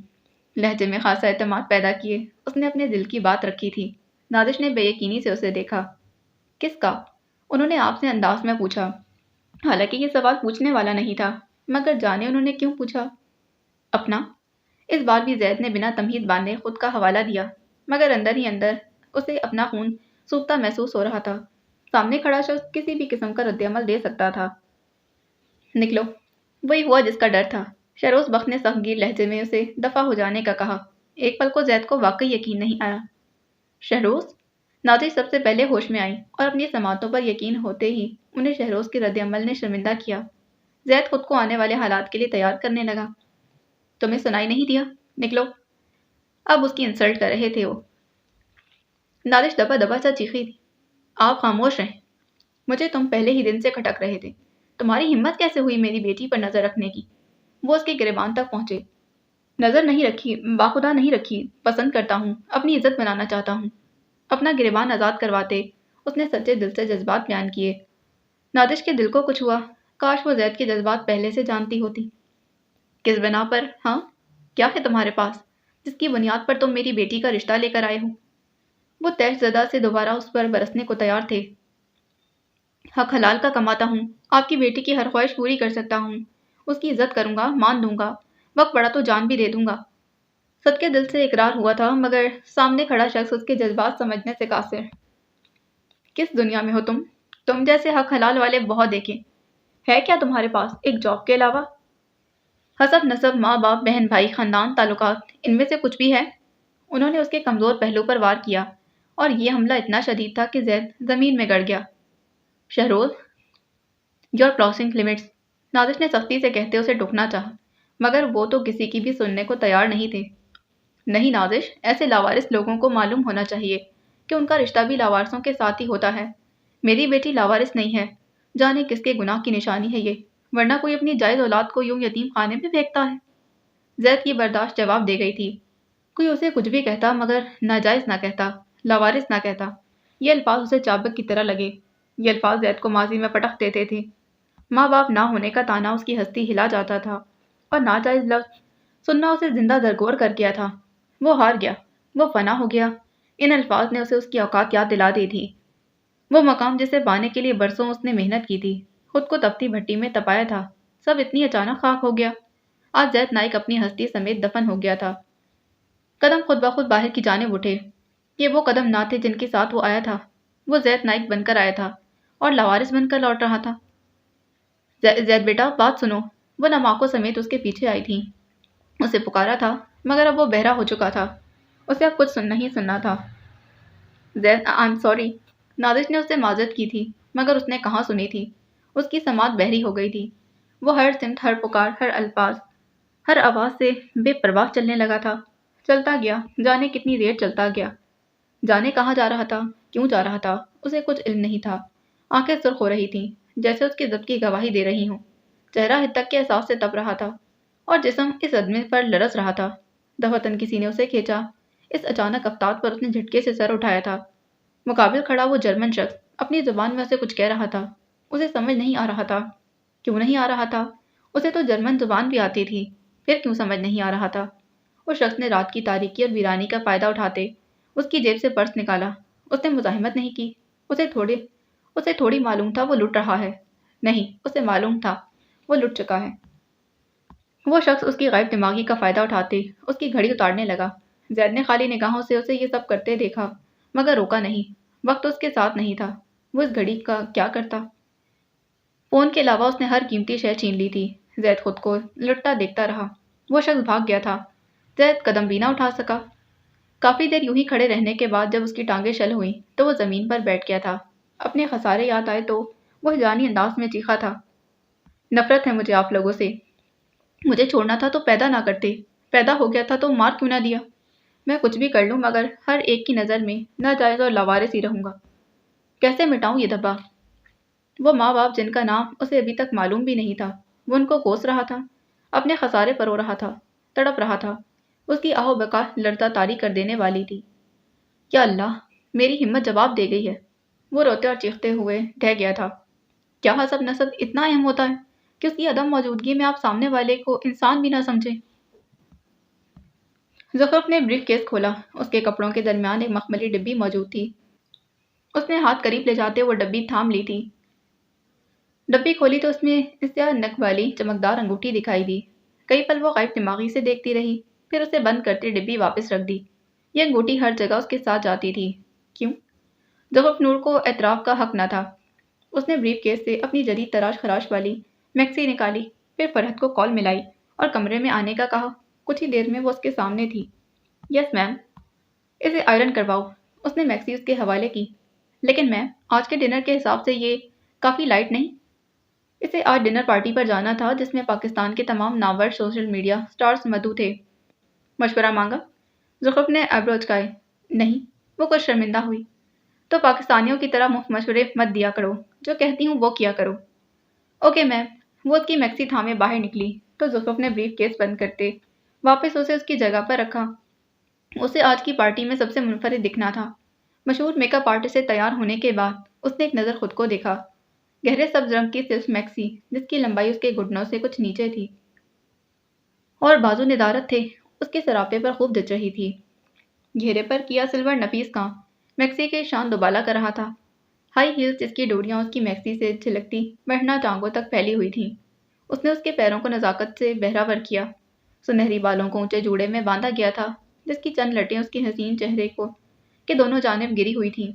لہجے میں خاصا اعتماد پیدا کیے اس نے اپنے دل کی بات رکھی تھی۔ نادش نے بے یقینی سے اسے دیکھا۔ کس کا؟ انہوں نے آپ سے انداز میں پوچھا۔ حالانکہ یہ سوال پوچھنے والا نہیں تھا، مگر جانے انہوں نے کیوں پوچھا۔ اپنا؟ اس بار بھی زید نے بنا تمہید باندھے خود کا حوالہ دیا، مگر اندر ہی اندر اسے اپنا خون سوکھتا محسوس ہو رہا تھا۔ سامنے کھڑا شخص کسی بھی قسم کا رد عمل دے سکتا تھا۔ نکلو۔ وہی ہوا جس کا ڈر تھا۔ شہروز بخت نے سخت گیر لہجے میں اسے دفع ہو جانے کا کہا۔ ایک پل کو زید کو واقعی یقین نہیں آیا۔ شہروز؟ نازش سب سے پہلے ہوش میں آئی اور اپنی سماعتوں پر یقین ہوتے ہی انہیں شہروز کے رد عمل نے شرمندہ کیا۔ زید خود کو آنے والے حالات کے لیے تیار کرنے لگا۔ تمہیں سنائی نہیں دیا؟ نکلو۔ اب اس کی انسلٹ کر رہے تھے وہ۔ نازش دبا دبا سا چیخی تھی۔ آپ خاموش رہیں۔ مجھے تم پہلے ہی دن سے کھٹک رہے تھے۔ تمہاری ہمت کیسے ہوئی میری بیٹی پر نظر رکھنے کی؟ وہ اس کے گریبان تک پہنچے۔ نظر نہیں رکھی، باخدا نہیں رکھی، پسند کرتا ہوں، اپنی عزت بنانا چاہتا ہوں۔ اپنا گریبان آزاد کرواتے اس نے سچے دل سے جذبات بیان کیے۔ نادش کے دل کو کچھ ہوا، کاش وہ زید کے جذبات پہلے سے جانتی ہوتی۔ کس بنا پر؟ ہاں کیا ہے تمہارے پاس جس کی بنیاد پر تم میری بیٹی کا رشتہ لے کر آئے ہو؟ وہ تیش زدہ سے دوبارہ اس پر برسنے کو تیار تھے۔ حق حلال کا کماتا ہوں، آپ کی بیٹی کی ہر خواہش پوری کر سکتا ہوں، اس کی عزت کروں گا، مان دوں گا، وقت پڑا تو جان بھی دے دوں گا۔ صدقے دل سے اقرار ہوا تھا، مگر سامنے کھڑا شخص اس کے جذبات سمجھنے سے قاصر۔ کس دنیا میں ہو تم؟ تم جیسے حق حلال والے بہت دیکھے۔ ہے کیا تمہارے پاس ایک جاب کے علاوہ؟ حسب نسب، ماں باپ، بہن بھائی، خاندان تعلقات، ان میں سے کچھ بھی ہے؟ انہوں نے اس کے کمزور پہلو پر وار کیا اور یہ حملہ اتنا شدید تھا کہ زید زمین میں گڑ گیا۔ شہروز، یور کلاسنگ لمٹس، نازش نے سختی سے کہتے اسے ٹوکنا چاہا، مگر وہ تو کسی کی بھی سننے کو تیار نہیں تھے۔ نہیں نازش، ایسے لاوارث لوگوں کو معلوم ہونا چاہیے کہ ان کا رشتہ بھی لاوارثوں کے ساتھ ہی ہوتا ہے۔ میری بیٹی لاوارث نہیں ہے، جانے کس کے گناہ کی نشانی ہے یہ، ورنہ کوئی اپنی جائز اولاد کو یوں یتیم خانے میں پھینکتا ہے۔ زید کی برداشت جواب دے گئی تھی۔ کوئی اسے کچھ بھی کہتا مگر ناجائز نہ کہتا، لاوارث نہ کہتا۔ یہ الفاظ اسے چابک کی طرح لگے۔ یہ الفاظ زید کو ماضی میں پٹخ دیتے تھے۔ ماں باپ نہ ہونے کا تانا اس کی ہستی ہلا جاتا تھا اور ناجائز لفظ سننا اسے زندہ درگور کر گیا تھا۔ وہ ہار گیا، وہ فنا ہو گیا۔ ان الفاظ نے اسے اس کی اوقات یاد دلا دی تھی۔ وہ مقام جسے پانے کے لیے برسوں اس نے محنت کی تھی، خود کو تپتی بھٹی میں تپایا تھا، سب اتنی اچانک خاک ہو گیا۔ آج زید نائک اپنی ہستی سمیت دفن ہو گیا تھا۔ قدم خود بخود باہر کی جانب اٹھے۔ یہ وہ قدم نہ تھے جن کے ساتھ وہ آیا تھا۔ وہ زید نائک بن کر آیا تھا اور لاوارث بن کر لوٹ رہا تھا۔ زید بیٹا بات سنو۔ وہ نماکوں سمیت اس کے پیچھے آئی تھی، اسے پکارا تھا، مگر اب وہ بہرا ہو چکا تھا، اسے اب کچھ نہیں سننا تھا۔ زید آئی ایم سوری۔ نازش نے اس سے معذرت کی تھی، مگر اس نے کہاں سنی تھی، اس کی سماعت بہری ہو گئی تھی۔ وہ ہر سمت، ہر پکار، ہر الفاظ، ہر آواز سے بے پرواہ چلنے لگا تھا۔ چلتا گیا، جانے کتنی دیر چلتا گیا، جانے کہاں جا رہا تھا، کیوں جا رہا تھا، اسے کچھ علم نہیں تھا۔ آنکھیں سرخ ہو رہی تھیں، جیسے اس کے ضبط کی گواہی دے رہی ہوں۔ چہرہ ہتک کے احساس سے تپ رہا تھا اور جسم اس صدمے پر لرز رہا تھا۔ دفعتاً کسی نے اسے کھینچا۔ اس اچانک افتاد پر اس نے جھٹکے سے سر اٹھایا تھا۔ مقابل کھڑا وہ جرمن شخص اپنی زبان میں اسے کچھ کہہ رہا تھا، اسے سمجھ نہیں آ رہا تھا۔ کیوں نہیں آ رہا تھا؟ اسے تو جرمن زبان بھی آتی تھی، پھر کیوں سمجھ نہیں آ رہا تھا؟ اس شخص نے رات کی تاریکی اور ویرانی کا فائدہ اٹھاتے اس کی جیب سے پرس نکالا۔ اس نے مزاحمت نہیں کی، اسے تھوڑی معلوم تھا وہ لٹ رہا ہے۔ نہیں، اسے معلوم تھا وہ لٹ چکا ہے۔ وہ شخص اس کی غیر دماغی کا فائدہ اٹھاتے اس کی گھڑی اتارنے لگا۔ زید نے خالی نگاہوں سے اسے یہ سب کرتے دیکھا، مگر روکا نہیں۔ وقت اس کے ساتھ نہیں تھا، وہ اس گھڑی کا کیا کرتا؟ فون کے علاوہ اس نے ہر قیمتی شے چھین لی تھی۔ زید خود کو لٹتا دیکھتا رہا۔ وہ شخص بھاگ گیا تھا۔ زید قدم بھی نہ اٹھا سکا۔ کافی دیر یوں ہی کھڑے رہنے کے بعد جب اس کی ٹانگیں شل ہوئیں تو وہ زمین پر بیٹھ گیا تھا۔ اپنے خسارے یاد آئے تو وہ جانی انداز میں چیخا تھا، نفرت ہے مجھے آپ لوگوں سے۔ مجھے چھوڑنا تھا تو پیدا نہ کرتے، پیدا ہو گیا تھا تو مار کیوں نہ دیا؟ میں کچھ بھی کر لوں مگر ہر ایک کی نظر میں ناجائز اور لاوارث ہی رہوں گا۔ کیسے مٹاؤں یہ دھبا؟ وہ ماں باپ جن کا نام اسے ابھی تک معلوم بھی نہیں تھا، وہ ان کو کوس رہا تھا، اپنے خسارے پر رو رہا تھا، تڑپ رہا تھا۔ اس کی آہو بکا لڑزہ طاری کر دینے والی تھی۔ یا اللہ، میری ہمت جواب دے گئی ہے۔ وہ روتے اور چیختے ہوئے ڈھہ گیا تھا۔ کیا حسب نسب اتنا اہم ہوتا ہے کہ اس کی عدم موجودگی میں آپ سامنے والے کو انسان بھی نہ سمجھیں؟ زخرف نے بریف کیس کھولا۔ اس کے کپڑوں کے درمیان ایک مخملی ڈبی موجود تھی۔ اس نے ہاتھ قریب لے جاتے وہ ڈبی تھام لی تھی۔ ڈبی کھولی تو اس میں سیاہ نک والی چمکدار انگوٹھی دکھائی دی۔ کئی پل وہ غائب دماغی سے دیکھتی رہی، پھر اسے بند کرتے ڈبی واپس رکھ دی۔ یہ انگوٹھی ہر جگہ اس کے ساتھ جاتی تھی، کیوں؟ زخرف نور کو اعتراف کا حق نہ تھا۔ اس نے بریف کیس سے اپنی جدید تراش خراش والی میکسی نکالی، پھر فرحت کو کال ملائی اور کمرے میں آنے کا کہا۔ کچھ ہی دیر میں وہ اس کے سامنے تھی۔ یس میم۔ اسے آئرن کرواؤ۔ اس نے میکسی اس کے حوالے کی۔ لیکن میم، آج کے ڈنر کے حساب سے یہ کافی لائٹ نہیں؟ اسے آج ڈنر پارٹی پر جانا تھا جس میں پاکستان کے تمام نامور سوشل میڈیا سٹارز مدعو تھے۔ مشورہ مانگا؟ زخرف نے ایبرو اچکائے۔ نہیں، وہ کچھ شرمندہ ہوئی۔ تو پاکستانیوں کی طرح مفت مشورے مت دیا کرو، جو کہتی ہوں وہ کیا کرو۔ Okay ma'am. وہ اس کی میکسی تھامے باہر نکلی تو زخرف نے بریف کیس بند کرتے واپس اسے اس کی جگہ پر رکھا۔ اسے آج کی پارٹی میں سب سے منفرد دکھنا تھا۔ مشہور میک اپ آرٹسٹ سے تیار ہونے کے بعد اس نے ایک نظر خود کو دیکھا۔ گہرے سبز رنگ کی سلف میکسی جس کی لمبائی اس کے گھٹنوں سے کچھ نیچے تھی اور بازو ندارت تھے، اس کے سراپے پر خوب جچ رہی تھی۔ گھیرے پر کیا سلور نفیس کام میکسی کے شان دوبالا کر رہا تھا۔ ہائی ہیلز جس کی ڈوریاں اس کی میکسی سے چھلکتی بڑھنا ٹانگوں تک پھیلی ہوئی تھیں۔ اس نے اس کے پیروں کو نزاکت سے بہراور کیا۔ سنہری بالوں کو اونچے جوڑے میں باندھا گیا تھا جس کی چند لٹیں اس کے حسین چہرے کو کے دونوں جانب گری ہوئی تھیں،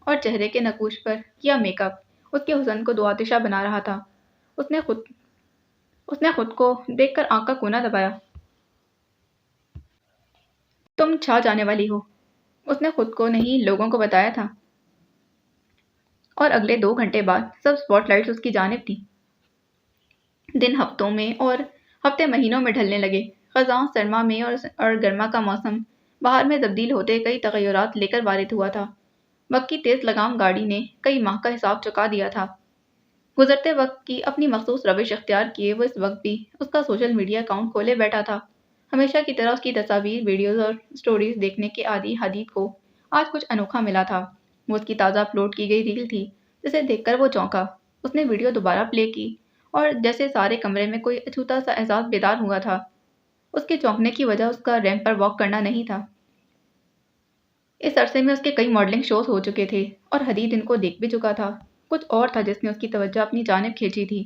اور چہرے کے نقوش پر کیا میک اپ اس کے حسن کو دو آتشہ بنا رہا تھا۔ اس نے خود کو دیکھ کر آنکھ کا کونا دبایا۔ تم چھا جانے والی ہو، اس نے خود کو نہیں لوگوں کو بتایا تھا۔ اور اگلے 2 گھنٹے بعد سب سپاٹ لائٹس اس کی جانب تھیں۔ دن ہفتوں میں اور ہفتے مہینوں میں ڈھلنے لگے۔ خزاں سرما میں اور گرما کا موسم بہار میں تبدیل ہوتے کئی تغیرات لے کر وارد ہوا تھا۔ وقت کی تیز لگام گاڑی نے کئی ماہ کا حساب چکا دیا تھا۔ گزرتے وقت کی اپنی مخصوص روش اختیار کیے وہ اس وقت بھی اس کا سوشل میڈیا اکاؤنٹ کھولے بیٹھا تھا۔ ہمیشہ کی طرح اس کی تصاویر، ویڈیوز اور سٹوریز دیکھنے کے عادی حدید کو آج کچھ انوکھا ملا تھا۔ وہ اس کی تازہ اپلوڈ کی گئی ریل تھی جسے دیکھ کر وہ چونکا۔ اس نے ویڈیو دوبارہ پلے کی اور جیسے سارے کمرے میں کوئی اچھوتا سا احساس بیدار ہوا تھا۔ اس کے چونکنے کی وجہ اس کا ریمپ پر واک کرنا نہیں تھا۔ اس عرصے میں اس کے کئی ماڈلنگ شوز ہو چکے تھے اور حدید ان کو دیکھ بھی چکا تھا۔ کچھ اور تھا جس نے اس کی توجہ اپنی جانب کھینچی تھی۔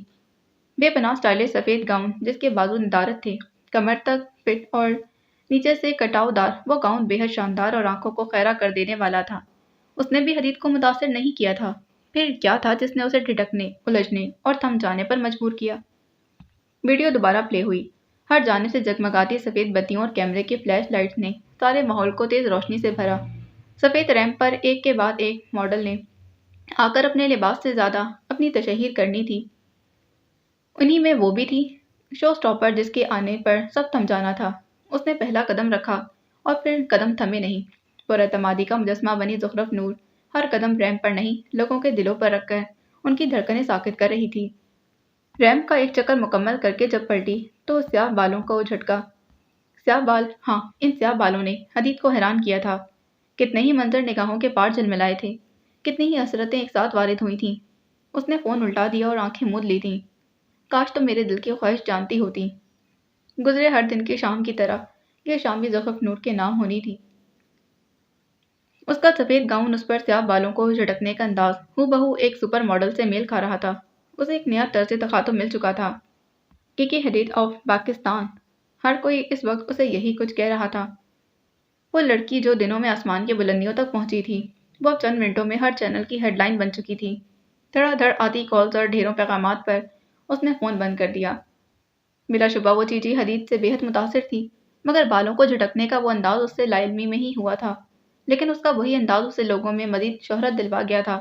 بے پناہ سٹائلش سفید گاؤن جس کے بازو ندارت تھے، کمر تک فٹ اور نیچے سے کٹاؤ دار۔ وہ گاؤن بے حد شاندار اور آنکھوں کو خیرہ کر دینے والا تھا۔ اس نے بھی حدید کو متاثر نہیں کیا تھا، پھر کیا تھا جس نے اسے ٹھٹکنے، الجھنے اور تھم جانے پر مجبور کیا؟ ویڈیو دوبارہ پلے ہوئی۔ ہر جانب سے جگمگاتی سفید بتیوں اور کیمرے کی فلیش لائٹس نے سارے ماحول کو تیز روشنی سے بھرا۔ سفید ریمپ پر ایک کے بعد ایک ماڈل نے آ کر اپنے لباس سے زیادہ اپنی تشہیر کرنی تھی۔ انہی میں وہ بھی تھی، شو اسٹاپر جس کے آنے پر سب تھم جانا تھا۔ اس نے پہلا قدم رکھا اور پھر قدم تھمے نہیں۔ پراعتمادی کا مجسمہ بنی زخرف نور ہر قدم ریمپ پر نہیں، لوگوں کے دلوں پر رکھ کر ان کی دھڑکنیں ساکت کر رہی تھی۔ ریمپ کا ایک چکر مکمل کر کے جب پلٹی تو سیاہ بالوں کو جھٹکا۔ سیاہ بال، ہاں، ان سیاہ بالوں نے حدید کو حیران کیا تھا۔ کتنے ہی منظر نگاہوں کے پار جھلملائے تھے، کتنی ہی حسرتیں ایک ساتھ وارد ہوئی تھیں۔ اس نے فون الٹا دیا اور آنکھیں موند لی تھیں۔ کاش تم میرے دل کی خواہش جانتی ہوتی۔ گزرے ہر دن کی شام کی طرح یہ شام بھی زخرف نور کے نام ہونی تھی۔ اس کا سفید گاؤن، اس پر سیاہ بالوں کو جھٹکنے کا انداز ہو بہو ایک سپر ماڈل سے میل کھا رہا تھا۔ اسے ایک نیا طرز تخاطب مل چکا تھا۔ کیکی حدید آف پاکستان، ہر کوئی اس وقت اسے یہی کچھ کہہ رہا تھا۔ وہ لڑکی جو دنوں میں آسمان کی بلندیوں تک پہنچی تھی، وہ اب چند منٹوں میں ہر چینل کی ہیڈ لائن بن چکی تھی۔ دھڑا دھڑ آتی کالز اور ڈھیروں پیغامات پر اس نے فون بند کر دیا۔ بلا شبہ وہ چیچی حدید سے بے حد متاثر تھی، مگر بالوں کو جھٹکنے کا وہ انداز اس سے لا علمی میں ہی ہوا تھا، لیکن اس کا وہی انداز اسے لوگوں میں مزید شہرت دلوا گیا تھا۔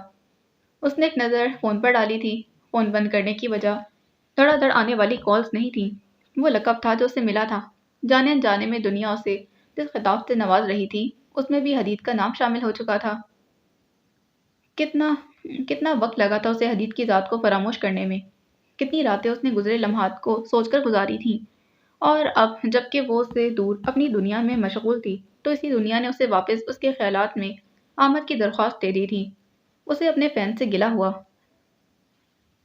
اس نے ایک نظر فون پر ڈالی تھی۔ فون بند کرنے کی وجہ دھڑا دھڑ آنے والی کالز نہیں تھیں، وہ لقب تھا جو اسے ملا تھا۔ جانے انجانے میں دنیا اسے جس خطاب سے نواز رہی تھی، اس میں بھی حدید کا نام شامل ہو چکا تھا۔ کتنا وقت لگا تھا اسے حدید کی ذات کو فراموش کرنے میں، کتنی راتیں اس نے گزرے لمحات کو سوچ کر گزاری تھیں، اور اب جب کہ وہ اس سے دور اپنی دنیا میں مشغول تھی تو اسی دنیا نے اسے واپس اس کے خیالات میں آمد کی درخواست دے دی تھی۔ اسے اپنے فین سے گلہ ہوا۔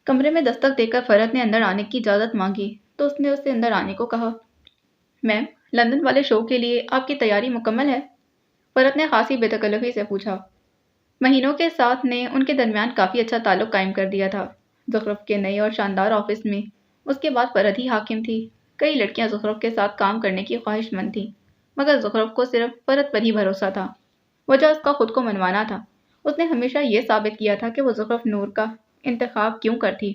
کمرے میں دستک دے کر فرحت نے اندر آنے کی اجازت مانگی تو اس نے اسے اندر آنے کو کہا۔ میم، لندن والے شو کے لیے آپ کی تیاری مکمل ہے؟ فرحت نے خاصی بے تکلفی سے پوچھا۔ مہینوں کے ساتھ نے ان کے درمیان کافی اچھا تعلق قائم کر دیا تھا۔ زخرف کے نئے اور شاندار آفس میں اس کے بعد فرحت ہی حاکم تھی۔ کئی لڑکیاں زخرف کے ساتھ کام کرنے کی خواہش مند تھیں، مگر زخرف کو صرف فرحت پر ہی بھروسہ تھا۔ وجہ اس کا خود کو منوانا تھا۔ اس نے ہمیشہ یہ ثابت کیا تھا کہ وہ زخرف نور کا انتخاب کیوں کرتی۔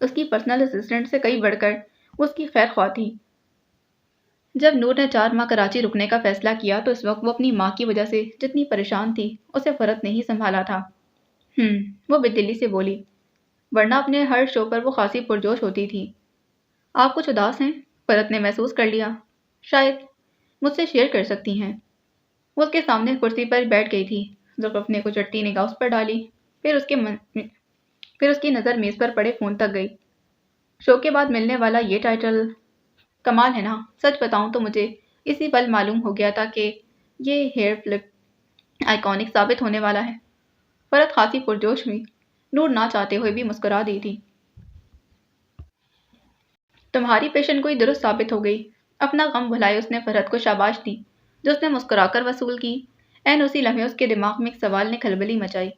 اس کی پرسنل اسسٹنٹ سے کئی بڑھ کر وہ اس کی خیر خواہ تھی۔ جب نور نے 4 ماہ کراچی رکنے کا فیصلہ کیا تو اس وقت وہ اپنی ماں کی وجہ سے جتنی پریشان تھی، اسے فرحت نے ہی سنبھالا تھا۔ وہ بے دلی سے بولی، ورنہ اپنے ہر شو پر وہ خاصی پرجوش ہوتی تھی۔ آپ کچھ اداس ہیں؟ فرحت نے محسوس کر لیا۔ شاید مجھ سے شیئر کر سکتی ہیں۔ وہ اس کے سامنے کرسی پر بیٹھ گئی تھی۔ زخرف نے کچھ اٹتی نگاہ اس پر ڈالی، پھر اس کی نظر میز پر پڑے فون تک گئی۔ شو کے بعد ملنے والا یہ ٹائٹل کمال ہے نا؟ سچ بتاؤں تو مجھے اسی پل معلوم ہو گیا تھا کہ یہ ہیئر فلپ آئیکونک ثابت ہونے والا ہے۔ فرحت خاصی پرجوش ہوئی۔ نور نہ چاہتے ہوئے بھی مسکرا دی تھی۔ تمہاری پیشن گوئی درست ثابت ہو گئی۔ اپنا غم بھلائے اس نے فرحت کو شاباش دی جو اس نے مسکرا کر وصول کی۔ عین اسی لمحے اس کے دماغ میں ایک سوال نے کھلبلی مچائی۔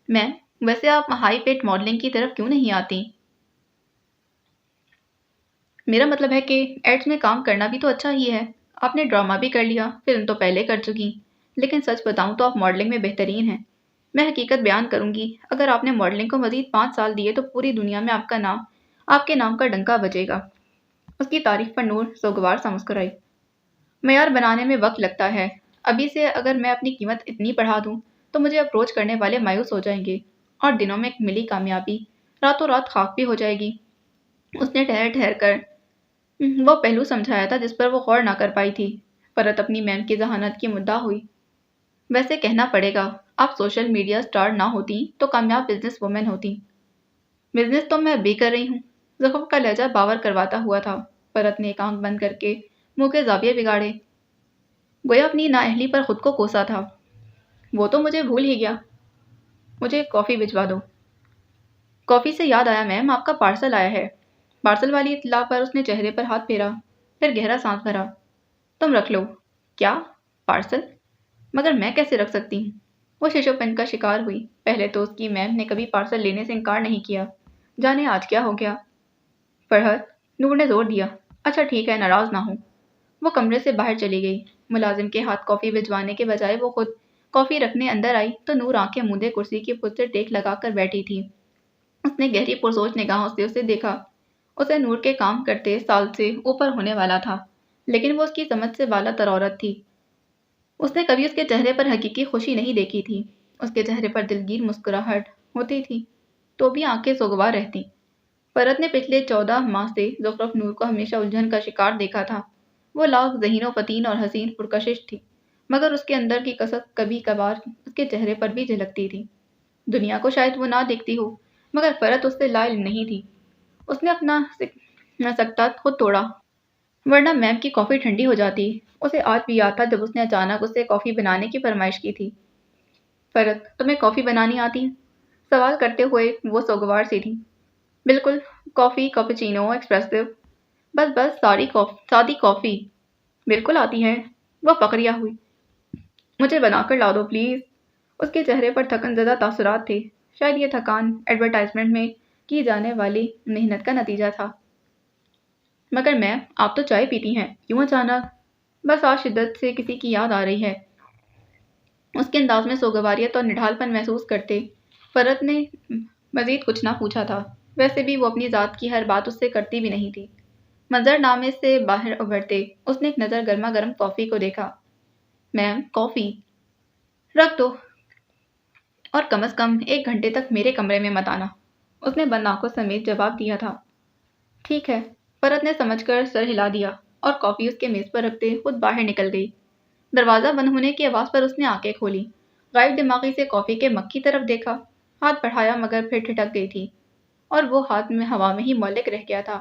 میم، ویسے آپ ہائی پیڈ ماڈلنگ کی طرف کیوں نہیں آتی؟ میرا مطلب ہے کہ ایڈز میں کام کرنا بھی تو اچھا ہی ہے۔ آپ نے ڈرامہ بھی کر لیا، فلم تو پہلے کر چکی، لیکن سچ بتاؤں تو آپ ماڈلنگ میں بہترین ہیں۔ میں حقیقت بیان کروں گی، اگر آپ نے ماڈلنگ کو مزید 5 سال دیے تو پوری دنیا میں آپ کے نام کا ڈنکا بجے گا۔ اس کی تعریف پر نور سوگوار سا مسکرائی۔ معیار بنانے میں وقت لگتا ہے۔ ابھی سے اگر میں اپنی قیمت اتنی بڑھا دوں تو مجھے اپروچ کرنے والے مایوس ہو جائیں گے، اور دنوں میں ملی کامیابی راتوں رات خاک بھی ہو جائے گی۔ اس نے ٹھہر کر وہ پہلو سمجھایا تھا جس پر وہ غور نہ کر پائی تھی۔ فرحت اپنی میم کی ذہانت کی مدعا ہوئی۔ ویسے کہنا پڑے گا، آپ سوشل میڈیا سٹار نہ ہوتی تو کامیاب بزنس وومن ہوتی۔ بزنس تو میں بھی کر رہی ہوں۔ زخرف کا لہجہ باور کرواتا ہوا تھا۔ فرحت نے ایک آنکھ بند کر کے منہ کے زاویے بگاڑے، گویا اپنی نااہلی پر خود کو کوسا تھا۔ وہ تو مجھے بھول ہی گیا، مجھے کافی بھجوا دو۔ کافی سے یاد آیا میم، آپ کا پارسل آیا ہے۔ پارسل والی اطلاع پر اس نے چہرے پر ہاتھ پھیرا، پھر گہرا سانس بھرا۔ تم رکھ لو۔ کیا؟ پارسل؟ مگر میں کیسے رکھ سکتی ہوں؟ وہ ششو پن کا شکار ہوئی۔ پہلے تو اس کی میم نے کبھی پارسل لینے سے انکار نہیں کیا، جانے آج کیا ہو گیا۔ فرحت، نور نے زور دیا، اچھا ٹھیک ہے، ناراض نہ ہوں۔ وہ کمرے سے باہر چلی گئی۔ ملازم کے ہاتھ کافی بھجوانے کے بجائے وہ خود کافی رکھنے اندر آئی تو نور آنکھیں موندے کرسی کی پشت سے ٹیک لگا کر بیٹھی تھی۔ اس نے گہری پرسوچ نگاہوں سے اسے دیکھا۔ اسے نور کے کام کرتے سال سے اوپر ہونے والا تھا، لیکن وہ اس کی سمجھ سے بالا تر عورت تھی۔ اس نے کبھی اس کے چہرے پر حقیقی خوشی نہیں دیکھی تھی۔ اس کے چہرے پر دلگیر مسکراہٹ ہوتی تھی تو بھی آنکھیں سوگوار رہتی۔ فرد نے پچھلے 14 ماہ سے زخرف نور کو ہمیشہ الجھن کا شکار دیکھا تھا۔ وہ لاکھ ذہین و فتین اور حسین پرکشش تھی، مگر اس کے اندر کی کسک کبھی کبھار اس کے چہرے پر بھی جھلکتی تھی۔ دنیا کو شاید وہ نہ دیکھتی ہو، مگر فرد اس سے لا علم نہیں تھی۔ اس نے اپنا سکتہ خود توڑا، ورنہ میم کی کافی ٹھنڈی ہو جاتی۔ اسے آج بھی یاد تھا جب اس نے اچانک اسے کافی بنانے کی فرمائش کی تھی۔ فرد، تمہیں کافی بنانی آتی ہے؟ سوال کرتے ہوئے وہ سوگوار سی تھی۔ بالکل، کافی، کیپوچینو، ایکسپریسو، بس سادی کافی بالکل آتی ہے۔ وہ فقریہ ہوئی۔ مجھے بنا کر لا دو پلیز۔ اس کے چہرے پر تھکن زدہ تاثرات تھے۔ شاید یہ تھکان ایڈورٹائزمنٹ میں کی جانے والی محنت کا نتیجہ تھا۔ مگر میم، آپ تو چائے پیتی ہیں، کیوں اچانک؟ بس آج شدت سے کسی کی یاد آ رہی ہے۔ اس کے انداز میں سوگواریت اور نڈھال پن محسوس کرتے فرد نے مزید کچھ نہ پوچھا تھا۔ ویسے بھی وہ اپنی ذات کی ہر بات اس سے کرتی بھی نہیں تھی۔ منظر نامے سے باہر ابھرتے اس نے ایک نظر گرما گرم کافی کو دیکھا۔ میم، کافی رکھ دو، اور کم از کم 1 گھنٹے تک میرے کمرے میں مت آنا۔ اس نے بند آنکھوں سمیت جواب دیا تھا۔ ٹھیک ہے، فرد نے سمجھ کر سر ہلا دیا اور کافی اس کے میز پر رکھتے خود باہر نکل گئی۔ دروازہ بند ہونے کی آواز پر اس نے آنکھیں کھولی، غائب دماغی سے کافی کے مگ کی طرف دیکھا۔ ہاتھ بڑھایا مگر پھر ٹھٹک گئی تھی، اور وہ ہاتھ میں ہوا میں ہی معلق رہ گیا تھا۔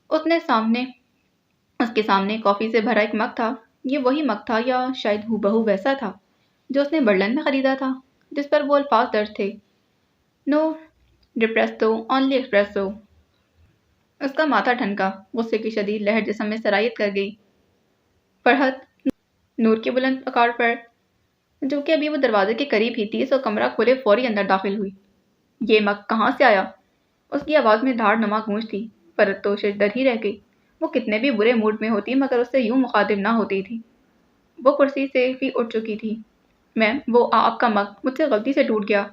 اس کے سامنے کافی سے بھرا ایک مگ تھا۔ یہ وہی مگ تھا، یا شاید ہو بہو ویسا تھا جو اس نے برلن میں خریدا تھا، جس پر وہ الفاظ درج تھے، نو ڈپریسو، اونلی ایکسپریسو۔ اس کا ماتھا ٹھنکا، غصے کی شدید لہر جسم میں سرایت کر گئی۔ فرحت، نور کی بلند پکار پر جو کہ ابھی وہ دروازے کے قریب ہی تھی، سو کمرہ کھولے فوری اندر داخل ہوئی۔ یہ مگ کہاں سے آیا؟ اس کی آواز میں دھاڑ نما گونج تھی۔ فرحت تو ششدر ہی رہ گئی۔ وہ کتنے بھی برے موڈ میں ہوتی مگر اس سے یوں مخاطب نہ ہوتی تھی۔ وہ کرسی سے بھی اٹھ چکی تھی۔ میم، وہ آپ کا مگ مجھ سے غلطی سے ٹوٹ گیا،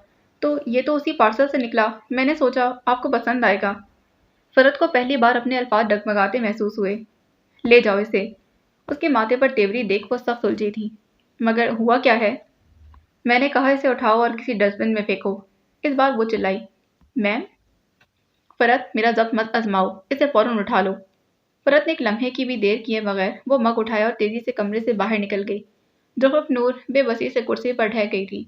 تو یہ تو اسی پارسل سے نکلا، میں نے سوچا آپ کو پسند آئے گا۔ فرحت کو پہلی بار اپنے الفاظ ڈگمگاتے محسوس ہوئے۔ لے جاؤ اسے۔ اس کے ماتھے پر تیوری دیکھ وہ سخت سلجھی تھی۔ مگر ہوا کیا ہے؟ میں نے کہا اسے اٹھاؤ اور کسی ڈسٹ بن میں پھینکو۔ اس بار وہ چلائی۔ میم؟ فرحت، میرا ضبط مت آزماؤ، اسے فوراً اٹھا لو۔ فرحت نے ایک لمحے کی بھی دیر کیے بغیر وہ مگ اٹھایا اور تیزی سے کمرے سے باہر نکل گئی۔ زخرف نور بے بسی سے کرسی پر ڈھہ گئی تھی۔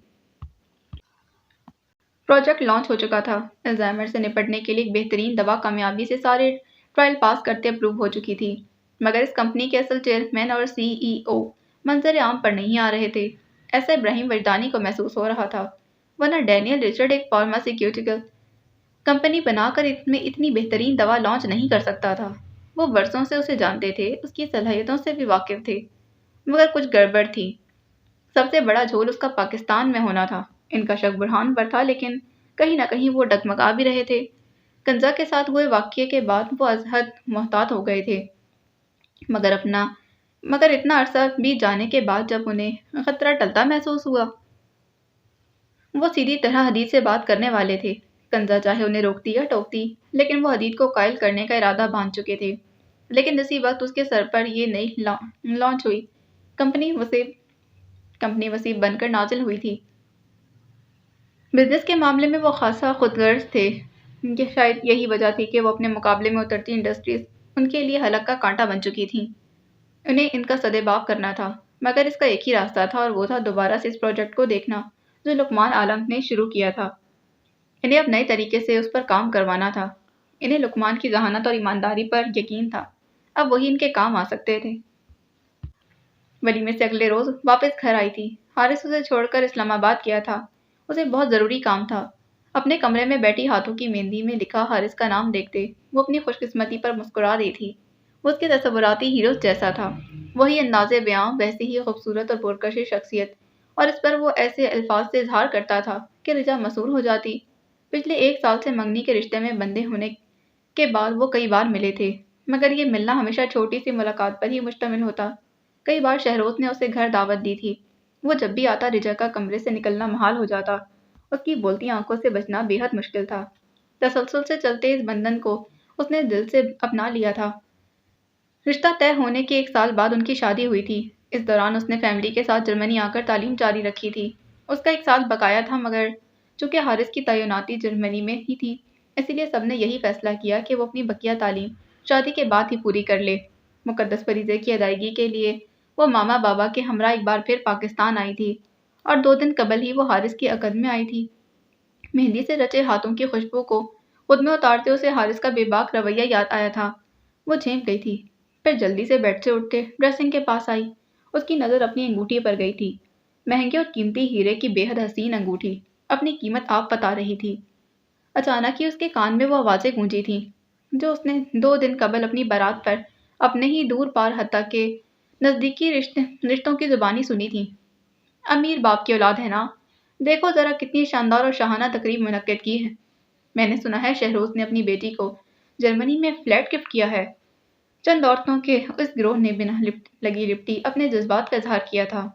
پروجیکٹ لانچ ہو چکا تھا۔ الزائمر سے نپٹنے کے لیے ایک بہترین دوا کامیابی سے سارے ٹرائل پاس کرتے اپروو ہو چکی تھی، مگر اس کمپنی کے اصل چیئرمین اور سی ای او منظر عام پر نہیں آ رہے تھے۔ ایسا ابراہیم وجدانی کو محسوس ہو رہا تھا، ورنہ ڈینیل رچرڈ ایک فارماسیوٹیکل کمپنی بنا کر اتنی بہترین دوا لانچ نہیں کر سکتا تھا۔ وہ برسوں سے اسے جانتے تھے، اس کی صلاحیتوں سے بھی واقف تھے، مگر کچھ گڑبڑ تھی۔ سب سے بڑا جھول اس کا پاکستان میں ہونا تھا۔ ان کا شک برہان پر تھا، لیکن کہیں نہ کہیں وہ ڈگمگا بھی رہے تھے۔ کنزا کے ساتھ ہوئے واقعے کے بعد وہ از حد محتاط ہو گئے تھے، مگر اتنا عرصہ بیت جانے کے بعد جب انہیں خطرہ ٹلتا محسوس ہوا، وہ سیدھی طرح حدید سے بات کرنے والے تھے۔ کنزا چاہے انہیں روکتی یا ٹوکتی، لیکن وہ حدید کو قائل کرنے کا ارادہ باندھ چکے تھے۔ لیکن اسی وقت اس کے سر پر یہ نئی لانچ ہوئی کمپنی وسیع بن کر نازل ہوئی تھی۔ بزنس کے معاملے میں وہ خاصا خود غرض تھے۔ شاید یہی وجہ تھی کہ وہ اپنے مقابلے میں اترتی انڈسٹریز ان کے لیے حلق کا کانٹا بن چکی تھیں۔ انہیں ان کا سدباب کرنا تھا، مگر اس کا ایک ہی راستہ تھا، اور وہ تھا دوبارہ سے اس پروجیکٹ کو دیکھنا جو لقمان عالم نے شروع کیا تھا۔ انہیں اب نئے طریقے سے اس پر کام کروانا تھا۔ انہیں لقمان کی ذہانت اور ایمانداری پر یقین تھا، اب وہی ان کے کام آ سکتے تھے۔ ولیمے سے اگلے روز واپس گھر آئی تھی۔ حارث اسے چھوڑ کر اسلام آباد گیا تھا۔ اسے بہت ضروری کام تھا۔ اپنے کمرے میں بیٹھی ہاتھوں کی مہندی میں لکھا حارث کا نام دیکھتے وہ اپنی خوش قسمتی پر مسکرا دی تھی۔ وہ اس کے تصوراتی ہیرو جیسا تھا، وہی انداز بیاں، ویسی ہی خوبصورت اور پرکشش شخصیت، اور اس پر وہ ایسے الفاظ سے اظہار کرتا تھا کہ رجا مسحور ہو جاتی۔ پچھلے 1 سال سے منگنی کے رشتے میں بندھے ہونے کے بعد وہ کئی بار ملے تھے، مگر یہ ملنا ہمیشہ چھوٹی سی ملاقات پر ہی مشتمل ہوتا۔ کئی بار شہروز نے اسے گھر دعوت دی تھی، وہ جب بھی آتا رجا کا کمرے سے نکلنا محال ہو جاتا۔ اس کی بولتی آنکھوں سے بچنا بے حد مشکل تھا۔ تسلسل سے چلتے اس بندھن کو اس نے دل سے اپنا لیا تھا۔ رشتہ طے ہونے کے 1 سال بعد ان کی شادی ہوئی تھی۔ اس دوران اس نے فیملی کے ساتھ جرمنی آ کر تعلیم جاری رکھی تھی۔ اس کا 1 سال بقایا تھا، مگر چونکہ حارث کی تعیناتی جرمنی میں ہی تھی، اسی لیے سب نے یہی فیصلہ کیا کہ وہ اپنی بقیہ تعلیم شادی کے بعد ہی پوری کر لے۔ مقدس فریضے کی ادائیگی کے لیے وہ ماما بابا کے ہمراہ ایک بار پھر پاکستان آئی تھی، اور 2 دن قبل ہی وہ حارث کی عقد میں آئی تھی۔ مہندی سے رچے ہاتھوں کی خوشبو کو خود میں اتارتے اسے حارث کا بے باک رویہ یاد آیا تھا۔ وہ جھینک گئی تھی، پھر جلدی سے بیڈ سے اٹھ کے ڈریسنگ کے پاس آئی۔ اس کی نظر اپنی انگوٹھی پر گئی تھی، مہنگے اور قیمتی ہیرے کی بے حد حسین انگوٹھی، اپنی قیمت آپ بتا رہی تھی۔ اچانک ہی اس کے کان میں وہ آوازیں گونجی تھیں جو اس نے 2 دن قبل اپنی بارات پر اپنے ہی دور پار حتیٰ کہ نزدیکی رشتوں کی زبانی سنی تھیں۔ امیر باپ کی اولاد ہے نا، دیکھو ذرا کتنی شاندار اور شاہانہ تقریب منعقد کی ہے۔ میں نے سنا ہے شہروز نے اپنی بیٹی کو جرمنی میں فلیٹ گفٹ کیا ہے۔ چند عورتوں کے اس گروہ نے بنا لگی لپٹی اپنے جذبات کا اظہار کیا تھا۔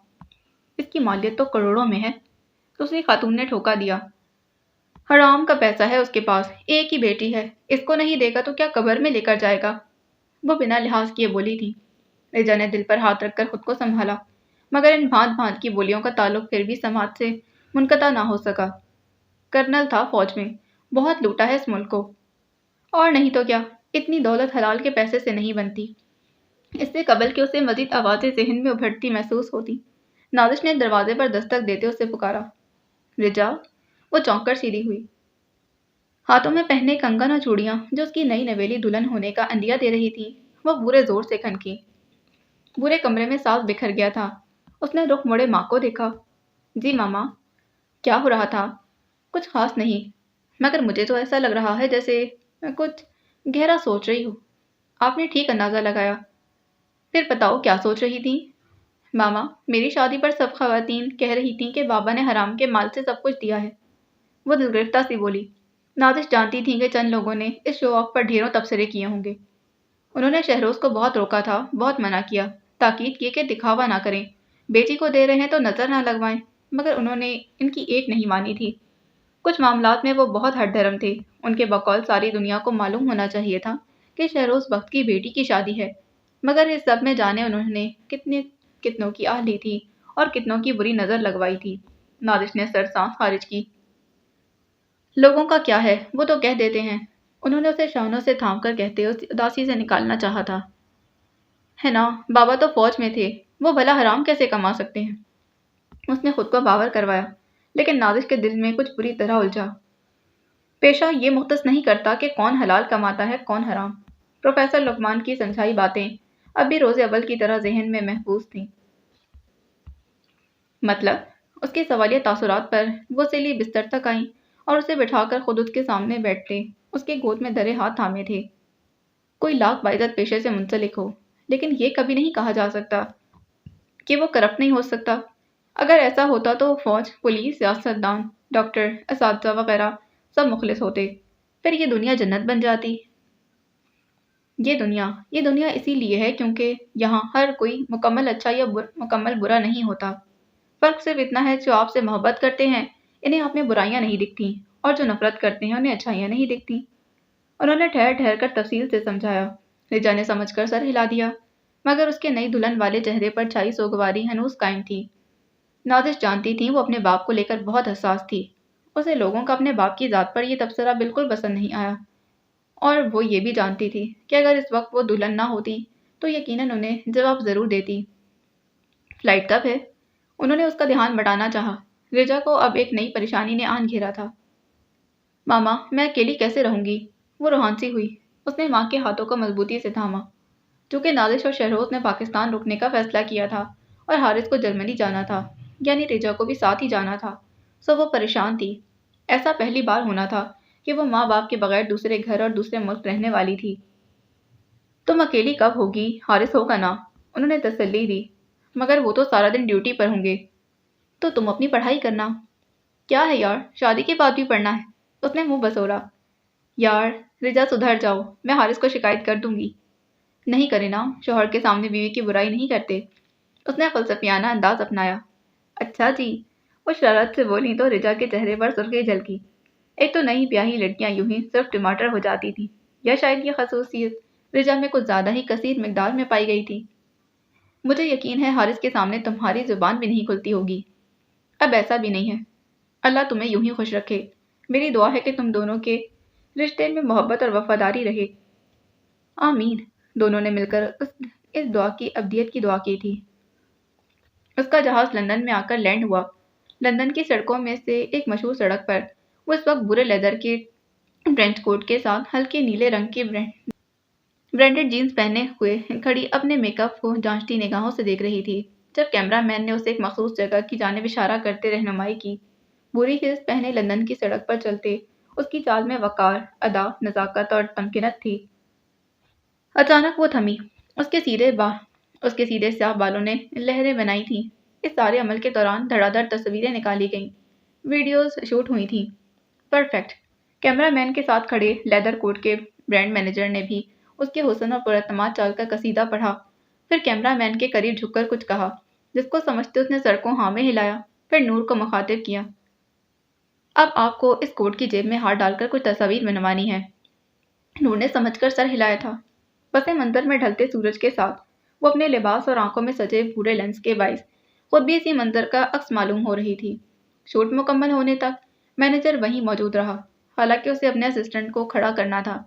اس کی مالیت تو کروڑوں میں ہے، دوسری خاتون نے ٹھوکا دیا۔ حرام کا پیسہ ہے اس کے پاس، ایک ہی بیٹی ہے، اس کو نہیں دے گا تو کیا قبر میں لے کر جائے گا؟ وہ بنا لحاظ کیے بولی تھی۔ رجا نے دل پر ہاتھ رکھ کر خود کو سنبھالا، مگر ان بھانت بھانت کی بولیوں کا تعلق پھر بھی سماج سے منقطع نہ ہو سکا۔ کرنل تھا فوج میں، بہت لوٹا ہے اس ملک کو، اور نہیں تو کیا، اتنی دولت حلال کے پیسے سے نہیں بنتی۔ اس سے قبل کہ اسے مزید آوازیں ذہن میں ابھرتی محسوس ہوتی، نازش نے دروازے پر دستک دیتے اسے پکارا۔ رجا! وہ چونک کر سیدھی ہوئی۔ ہاتھوں میں پہنے کنگن اور چوڑیاں جو اس کی نئی نویلی دلہن ہونے کا عندیہ دے رہی تھی، وہ بورے زور سے کھنکی۔ بورے کمرے میں ساز بکھر گیا تھا۔ اس نے رخ موڑے ماں کو دیکھا۔ جی ماما، کیا ہو رہا تھا؟ کچھ خاص نہیں، مگر مجھے تو ایسا لگ رہا ہے جیسے میں کچھ گہرا سوچ رہی ہوں۔ آپ نے ٹھیک اندازہ لگایا۔ پھر بتاؤ کیا سوچ رہی تھی؟ ماما، میری شادی پر سب خواتین کہہ رہی تھیں کہ بابا نے حرام کے مال سے سب کچھ دیا ہے۔ وہ دل گرفتہ سی بولی۔ نازش جانتی تھی کہ چند لوگوں نے اس شو آف پر ڈھیروں تبصرے کیے ہوں گے۔ انہوں نے شہروز کو بہت روکا تھا، بہت منع کیا، تاکید کی کہ دکھاوا نہ کریں، بیٹی کو دے رہے ہیں تو نظر نہ لگوائیں، مگر انہوں نے ان کی ایک نہیں مانی تھی۔ کچھ معاملات میں وہ بہت ہٹ دھرم تھے۔ ان کے بقول ساری دنیا کو معلوم ہونا چاہیے تھا کہ شہروز بخت کی بیٹی کی شادی ہے، مگر اس سب میں جانے انہوں نے کتنوں کی آہ لی تھی اور کتنوں کی بری نظر لگوائی تھی۔ نازش نے سر سانس خارج کی۔ لوگوں کا کیا ہے، وہ تو کہہ دیتے ہیں۔ انہوں نے اسے شانوں سے تھام کر کہتے اس اداسی سے نکالنا چاہا تھا۔ ہے نا، بابا تو فوج میں تھے، وہ بھلا حرام کیسے کما سکتے ہیں؟ اس نے خود کو باور کروایا، لیکن نازش کے دل میں کچھ بری طرح الجھا۔ پیشہ یہ مختص نہیں کرتا کہ کون حلال کماتا ہے کون حرام۔ پروفیسر لقمان کی سمجھائی باتیں اب بھی روز اول کی طرح ذہن میں محفوظ تھیں۔ مطلب؟ اس کے سوالیہ تاثرات پر وہ سیلی بستر تک آئیں اور اسے بٹھا کر خود اس کے سامنے بیٹھتے اس کے گود میں دھرے ہاتھ تھامے تھے۔ کوئی لاکھ باعزت پیشے سے منسلک ہو، لیکن یہ کبھی نہیں کہا جا سکتا کہ وہ کرپٹ نہیں ہو سکتا۔ اگر ایسا ہوتا تو فوج، پولیس، سیاستدان، ڈاکٹر، اساتذہ وغیرہ سب مخلص ہوتے، پھر یہ دنیا جنت بن جاتی۔ یہ دنیا اسی لیے ہے کیونکہ یہاں ہر کوئی مکمل اچھا یا مکمل برا نہیں ہوتا۔ فرق صرف اتنا ہے، جو آپ سے محبت کرتے ہیں انہیں آپ میں برائیاں نہیں دکھتی، اور جو نفرت کرتے ہیں انہیں اچھائیاں نہیں دکھتی۔ انہوں نے ٹھہر ٹھہر کر تفصیل سے سمجھایا۔ رجا نے سمجھ کر سر ہلا دیا، مگر اس کے نئی دلہن والے چہرے پر چھائی سوگواری ہنوز قائم تھی۔ نازش جانتی تھی وہ اپنے باپ کو لے کر بہت حساس تھی۔ اسے لوگوں کا اپنے باپ کی ذات پر یہ تبصرہ بالکل پسند نہیں آیا، اور وہ یہ بھی جانتی تھی کہ اگر اس وقت وہ دلہن نہ ہوتی تو یقیناً انہیں جواب ضرور دیتی۔ فلائٹ کب ہے؟ انہوں نے اس کا دھیان بٹانا چاہا۔ رجا کو اب ایک نئی پریشانی نے آن گھیرا تھا۔ ماما، میں اکیلی کیسے رہوں گی؟ وہ روحانسی ہوئی۔ اس نے ماں کے ہاتھوں کو مضبوطی سے تھاما۔ چونکہ نازش اور شہروز نے پاکستان رکنے کا فیصلہ کیا تھا اور حارث کو جرمنی جانا تھا، یعنی رجا کو بھی ساتھ ہی جانا تھا، سو وہ پریشان تھی۔ ایسا پہلی بار ہونا تھا کہ وہ ماں باپ کے بغیر دوسرے گھر اور دوسرے ملک رہنے والی تھی۔ تم اکیلی کب ہوگی؟ حارث ہوگا نا، انہوں نے تسلی دی، مگر وہ تو سارا دن ڈیوٹی پر ہوں گے۔ تو تم اپنی پڑھائی کرنا۔ کیا ہے یار، شادی کے بعد بھی پڑھنا ہے، اس نے منہ بسوڑا۔ یار رجا سدھر جاؤ، میں حارث کو شکایت کر دوں گی۔ نہیں کرے نا، شوہر کے سامنے بیوی کی برائی نہیں کرتے۔ اس نے فلسفیانہ انداز اپنایا۔ اچھا جی، وہ شرارت سے بولی تو رجا کے چہرے پر سرخی جھلکی۔ ایک تو نئی بیاہی لڑکیاں یوں ہی صرف ٹماٹر ہو جاتی تھی، یا شاید یہ خصوصیت رجا میں کچھ زیادہ ہی کثیر مقدار میں پائی گئی تھی۔ مجھے یقین ہے حارث کے سامنے تمہاری زبان بھی نہیں کھلتی ہوگی۔ اب ایسا بھی نہیں ہے۔ اللہ تمہیں یوں ہی خوش رکھے۔ میری دعا ہے کہ تم دونوں کے رشتے میں محبت اور وفاداری رہے۔ آمین۔ دونوں نے مل کر اس دعا کی ابدیت کی دعا کی تھی۔ اس کا جہاز لندن میں آ کر لینڈ ہوا۔ لندن کی سڑکوں میں سے ایک مشہور سڑک پر وہ اس وقت برے لیدر کے ٹرینچ کوٹ کے ساتھ ہلکے نیلے رنگ کی برانڈڈ جینز پہنے ہوئے کھڑی اپنے میک اپ کو جانچتی نگاہوں سے دیکھ رہی تھی جب کیمرہ مین نے اسے ایک مخصوص جگہ کی جانب اشارہ کرتے رہنمائی کی۔ بری ہیلز پہنے لندن کی سڑک پر چلتے اس کی چال میں وقار، ادا، نزاکت اور تمکنت تھی۔ اچانک وہ تھمی۔ اس کے سیدھے سیاہ بالوں نے لہریں بنائی تھیں۔ اس سارے عمل کے دوران دھڑا دھڑ تصویریں نکالی گئیں، ویڈیوز شوٹ ہوئی تھیں۔ پرفیکٹ۔ کیمرہ مین کے ساتھ کھڑے لیدر کوٹ کے برانڈ مینیجر نے بھی اس کے حسن اور پراعتماد چال کا قصیدہ پڑھا، پھر کیمرہ مین کے قریب جھک کر کچھ کہا، جس کو سمجھتے اس نے سر کو ہاں میں ہلایا، پھر نور کو مخاطب کیا۔ اب آپ کو اس کوٹ کی جیب میں ہاتھ ڈال کر کچھ تصاویر بنوانی ہے۔ نور نے سمجھ کر سر ہلایا تھا۔ پس منظر میں ڈھلتے سورج کے ساتھ وہ اپنے لباس اور آنکھوں میں سجے بھورے لینس کے باعث خود بھی اسی منظر کا عکس معلوم ہو رہی تھی۔ شوٹ مکمل ہونے تک مینیجر وہیں موجود رہا، حالانکہ اسے اپنے اسسٹنٹ کو کھڑا کرنا تھا۔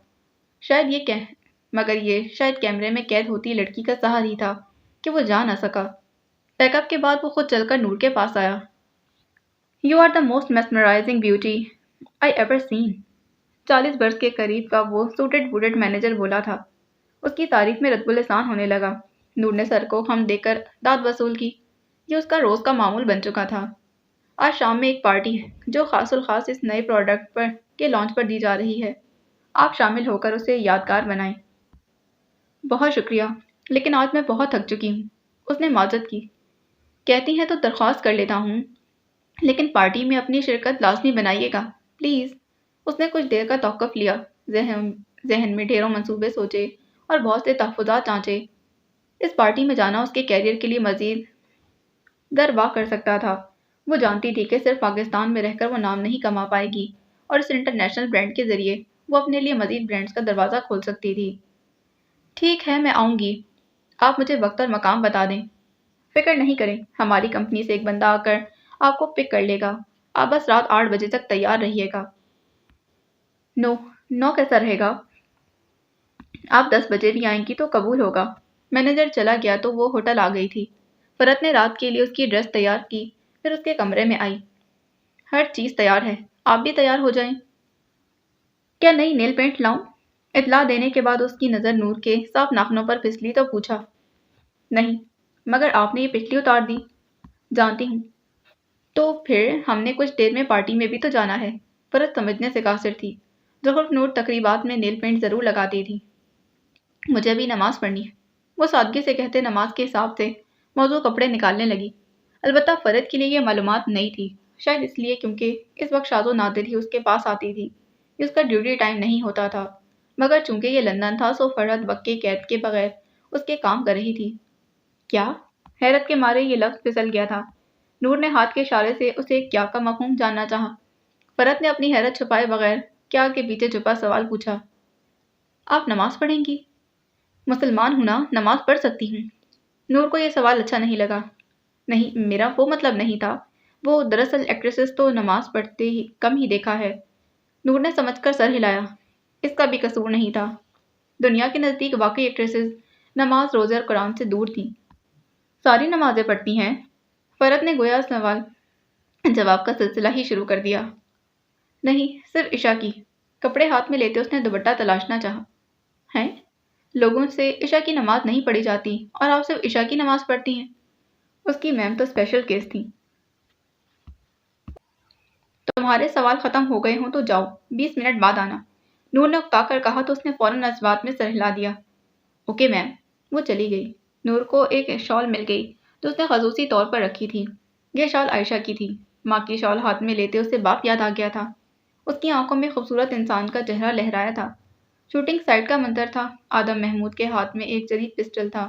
مگر یہ شاید کیمرے میں قید ہوتی لڑکی کا سہر ہی تھا کہ وہ جا نہ سکا۔ پیک اپ کے بعد وہ خود چل کر نور کے پاس آیا۔ "You are the most mesmerizing beauty I ever seen." 40 برس کے قریب کا وہ سوٹڈ بوٹڈ مینیجر بولا تھا۔ اس کی تعریف میں رطب السان ہونے لگا۔ نور نے سر کو ہم دے کر داد وصول کی۔ یہ اس کا روز کا معمول بن چکا تھا۔ آج شام میں ایک پارٹی ہے جو خاص الخاص اس نئے پروڈکٹ کے لانچ پر دی جا رہی ہے۔ آپ شامل ہو کر اسے یادگار بنائیں۔ بہت شکریہ، لیکن آج میں بہت تھک چکی ہوں۔ اس نے معذرت کی۔ کہتی ہیں تو درخواست کر لیتا ہوں، لیکن پارٹی میں اپنی شرکت لازمی بنائیے گا، پلیز۔ اس نے کچھ دیر کا توقف لیا، ذہن میں ڈھیروں منصوبے سوچے اور بہت سے تحفظات جانچے۔ اس پارٹی میں جانا اس کے کیریئر کے لیے مزید درواہ کر سکتا تھا۔ وہ جانتی تھی کہ صرف پاکستان میں رہ کر وہ نام نہیں کما پائے گی، اور اس انٹرنیشنل برانڈ کے ذریعے وہ اپنے لیے مزید برانڈز کا دروازہ کھول سکتی تھی۔ ٹھیک ہے، میں آؤں گی۔ آپ مجھے وقت اور مقام بتا دیں۔ فکر نہیں کریں، ہماری کمپنی سے ایک بندہ آ کر آپ کو پک کر لے گا۔ آپ بس رات 8 بجے تک تیار رہیے گا۔ 9 کیسا رہے گا؟ آپ 10 بجے بھی آئیں گی تو قبول ہوگا۔ مینیجر چلا گیا تو وہ ہوٹل آ گئی تھی۔ فرت نے رات کے لیے اس کی ڈریس تیار کی، پھر اس کے کمرے میں آئی۔ ہر چیز تیار ہے، آپ بھی تیار ہو جائیں۔ کیا نئی نیل پینٹ لاؤں؟ اطلاع دینے کے بعد اس کی نظر نور کے صاف ناخنوں پر پھسلی تو پوچھا۔ نہیں، مگر آپ نے یہ پچھلی اتار دی۔ جانتی ہوں۔ تو پھر ہم نے کچھ دیر میں پارٹی میں بھی تو جانا ہے۔ فرت سمجھنے سے قاصر تھی۔ ظہر نور تقریبات میں نیل پینٹ ضرور لگاتی تھی۔ مجھے بھی نماز پڑھنی ہے، وہ سادگی سے کہتے نماز کے حساب سے موضوع کپڑے نکالنے لگی۔ البتہ فرد کے لیے یہ معلومات نئی تھی، شاید اس لیے کیونکہ اس وقت شاذ و نادر ہی اس کے پاس آتی تھی۔ یہ اس کا ڈیوٹی ٹائم نہیں ہوتا تھا، مگر چونکہ یہ لندن تھا سو فرد وقت کے قید کے بغیر اس کے کام کر رہی تھی۔ کیا؟ حیرت کے مارے یہ لفظ پھسل گیا تھا۔ نور نے ہاتھ کے اشارے سے اسے کیا کا مفہوم جاننا چاہا۔ فرد نے اپنی حیرت چھپائے بغیر کیا کے پیچھے چھپا سوال پوچھا۔ آپ نماز پڑھیں گی؟ مسلمان ہوں نا، نماز پڑھ سکتی ہوں۔ نور کو یہ سوال اچھا نہیں لگا۔ نہیں، میرا وہ مطلب نہیں تھا۔ وہ دراصل ایکٹریسز تو نماز پڑھتے ہی کم ہی دیکھا ہے۔ نور نے سمجھ کر سر ہلایا۔ اس کا بھی قصور نہیں تھا۔ دنیا کے نزدیک واقعی ایکٹریسز نماز، روزے اور قرآن سے دور تھیں۔ ساری نمازیں پڑھتی ہیں؟ فرد نے گویا سوال جواب کا سلسلہ ہی شروع کر دیا۔ نہیں، صرف عشاء کی۔ کپڑے ہاتھ میں لیتے اس نے دوپٹہ تلاشنا چاہا۔ ہیں؟ لوگوں سے عشاء کی نماز نہیں پڑھی جاتی اور آپ صرف عشاء کی نماز پڑھتی ہیں؟ اس کی میم تو اسپیشل کیس تھی۔ تمہارے سوال ختم ہو گئے ہوں تو جاؤ، 20 منٹ بعد آنا۔ نور نے اکتا کر کہا تو اس نے فوراً اس بات میں سر ہلا دیا۔ Okay ma'am. وہ چلی گئی۔ نور کو ایک شال مل گئی جو اس نے خصوصی طور پر رکھی تھی۔ یہ شال عائشہ کی تھی۔ ماں کی شال ہاتھ میں لیتے اسے باپ یاد آ گیا تھا۔ اس کی آنکھوں میں خوبصورت انسان کا چہرہ لہرایا تھا۔ شوٹنگ سائٹ کا منظر تھا۔ آدم محمود کے ہاتھ میں ایک جدید پسٹل تھا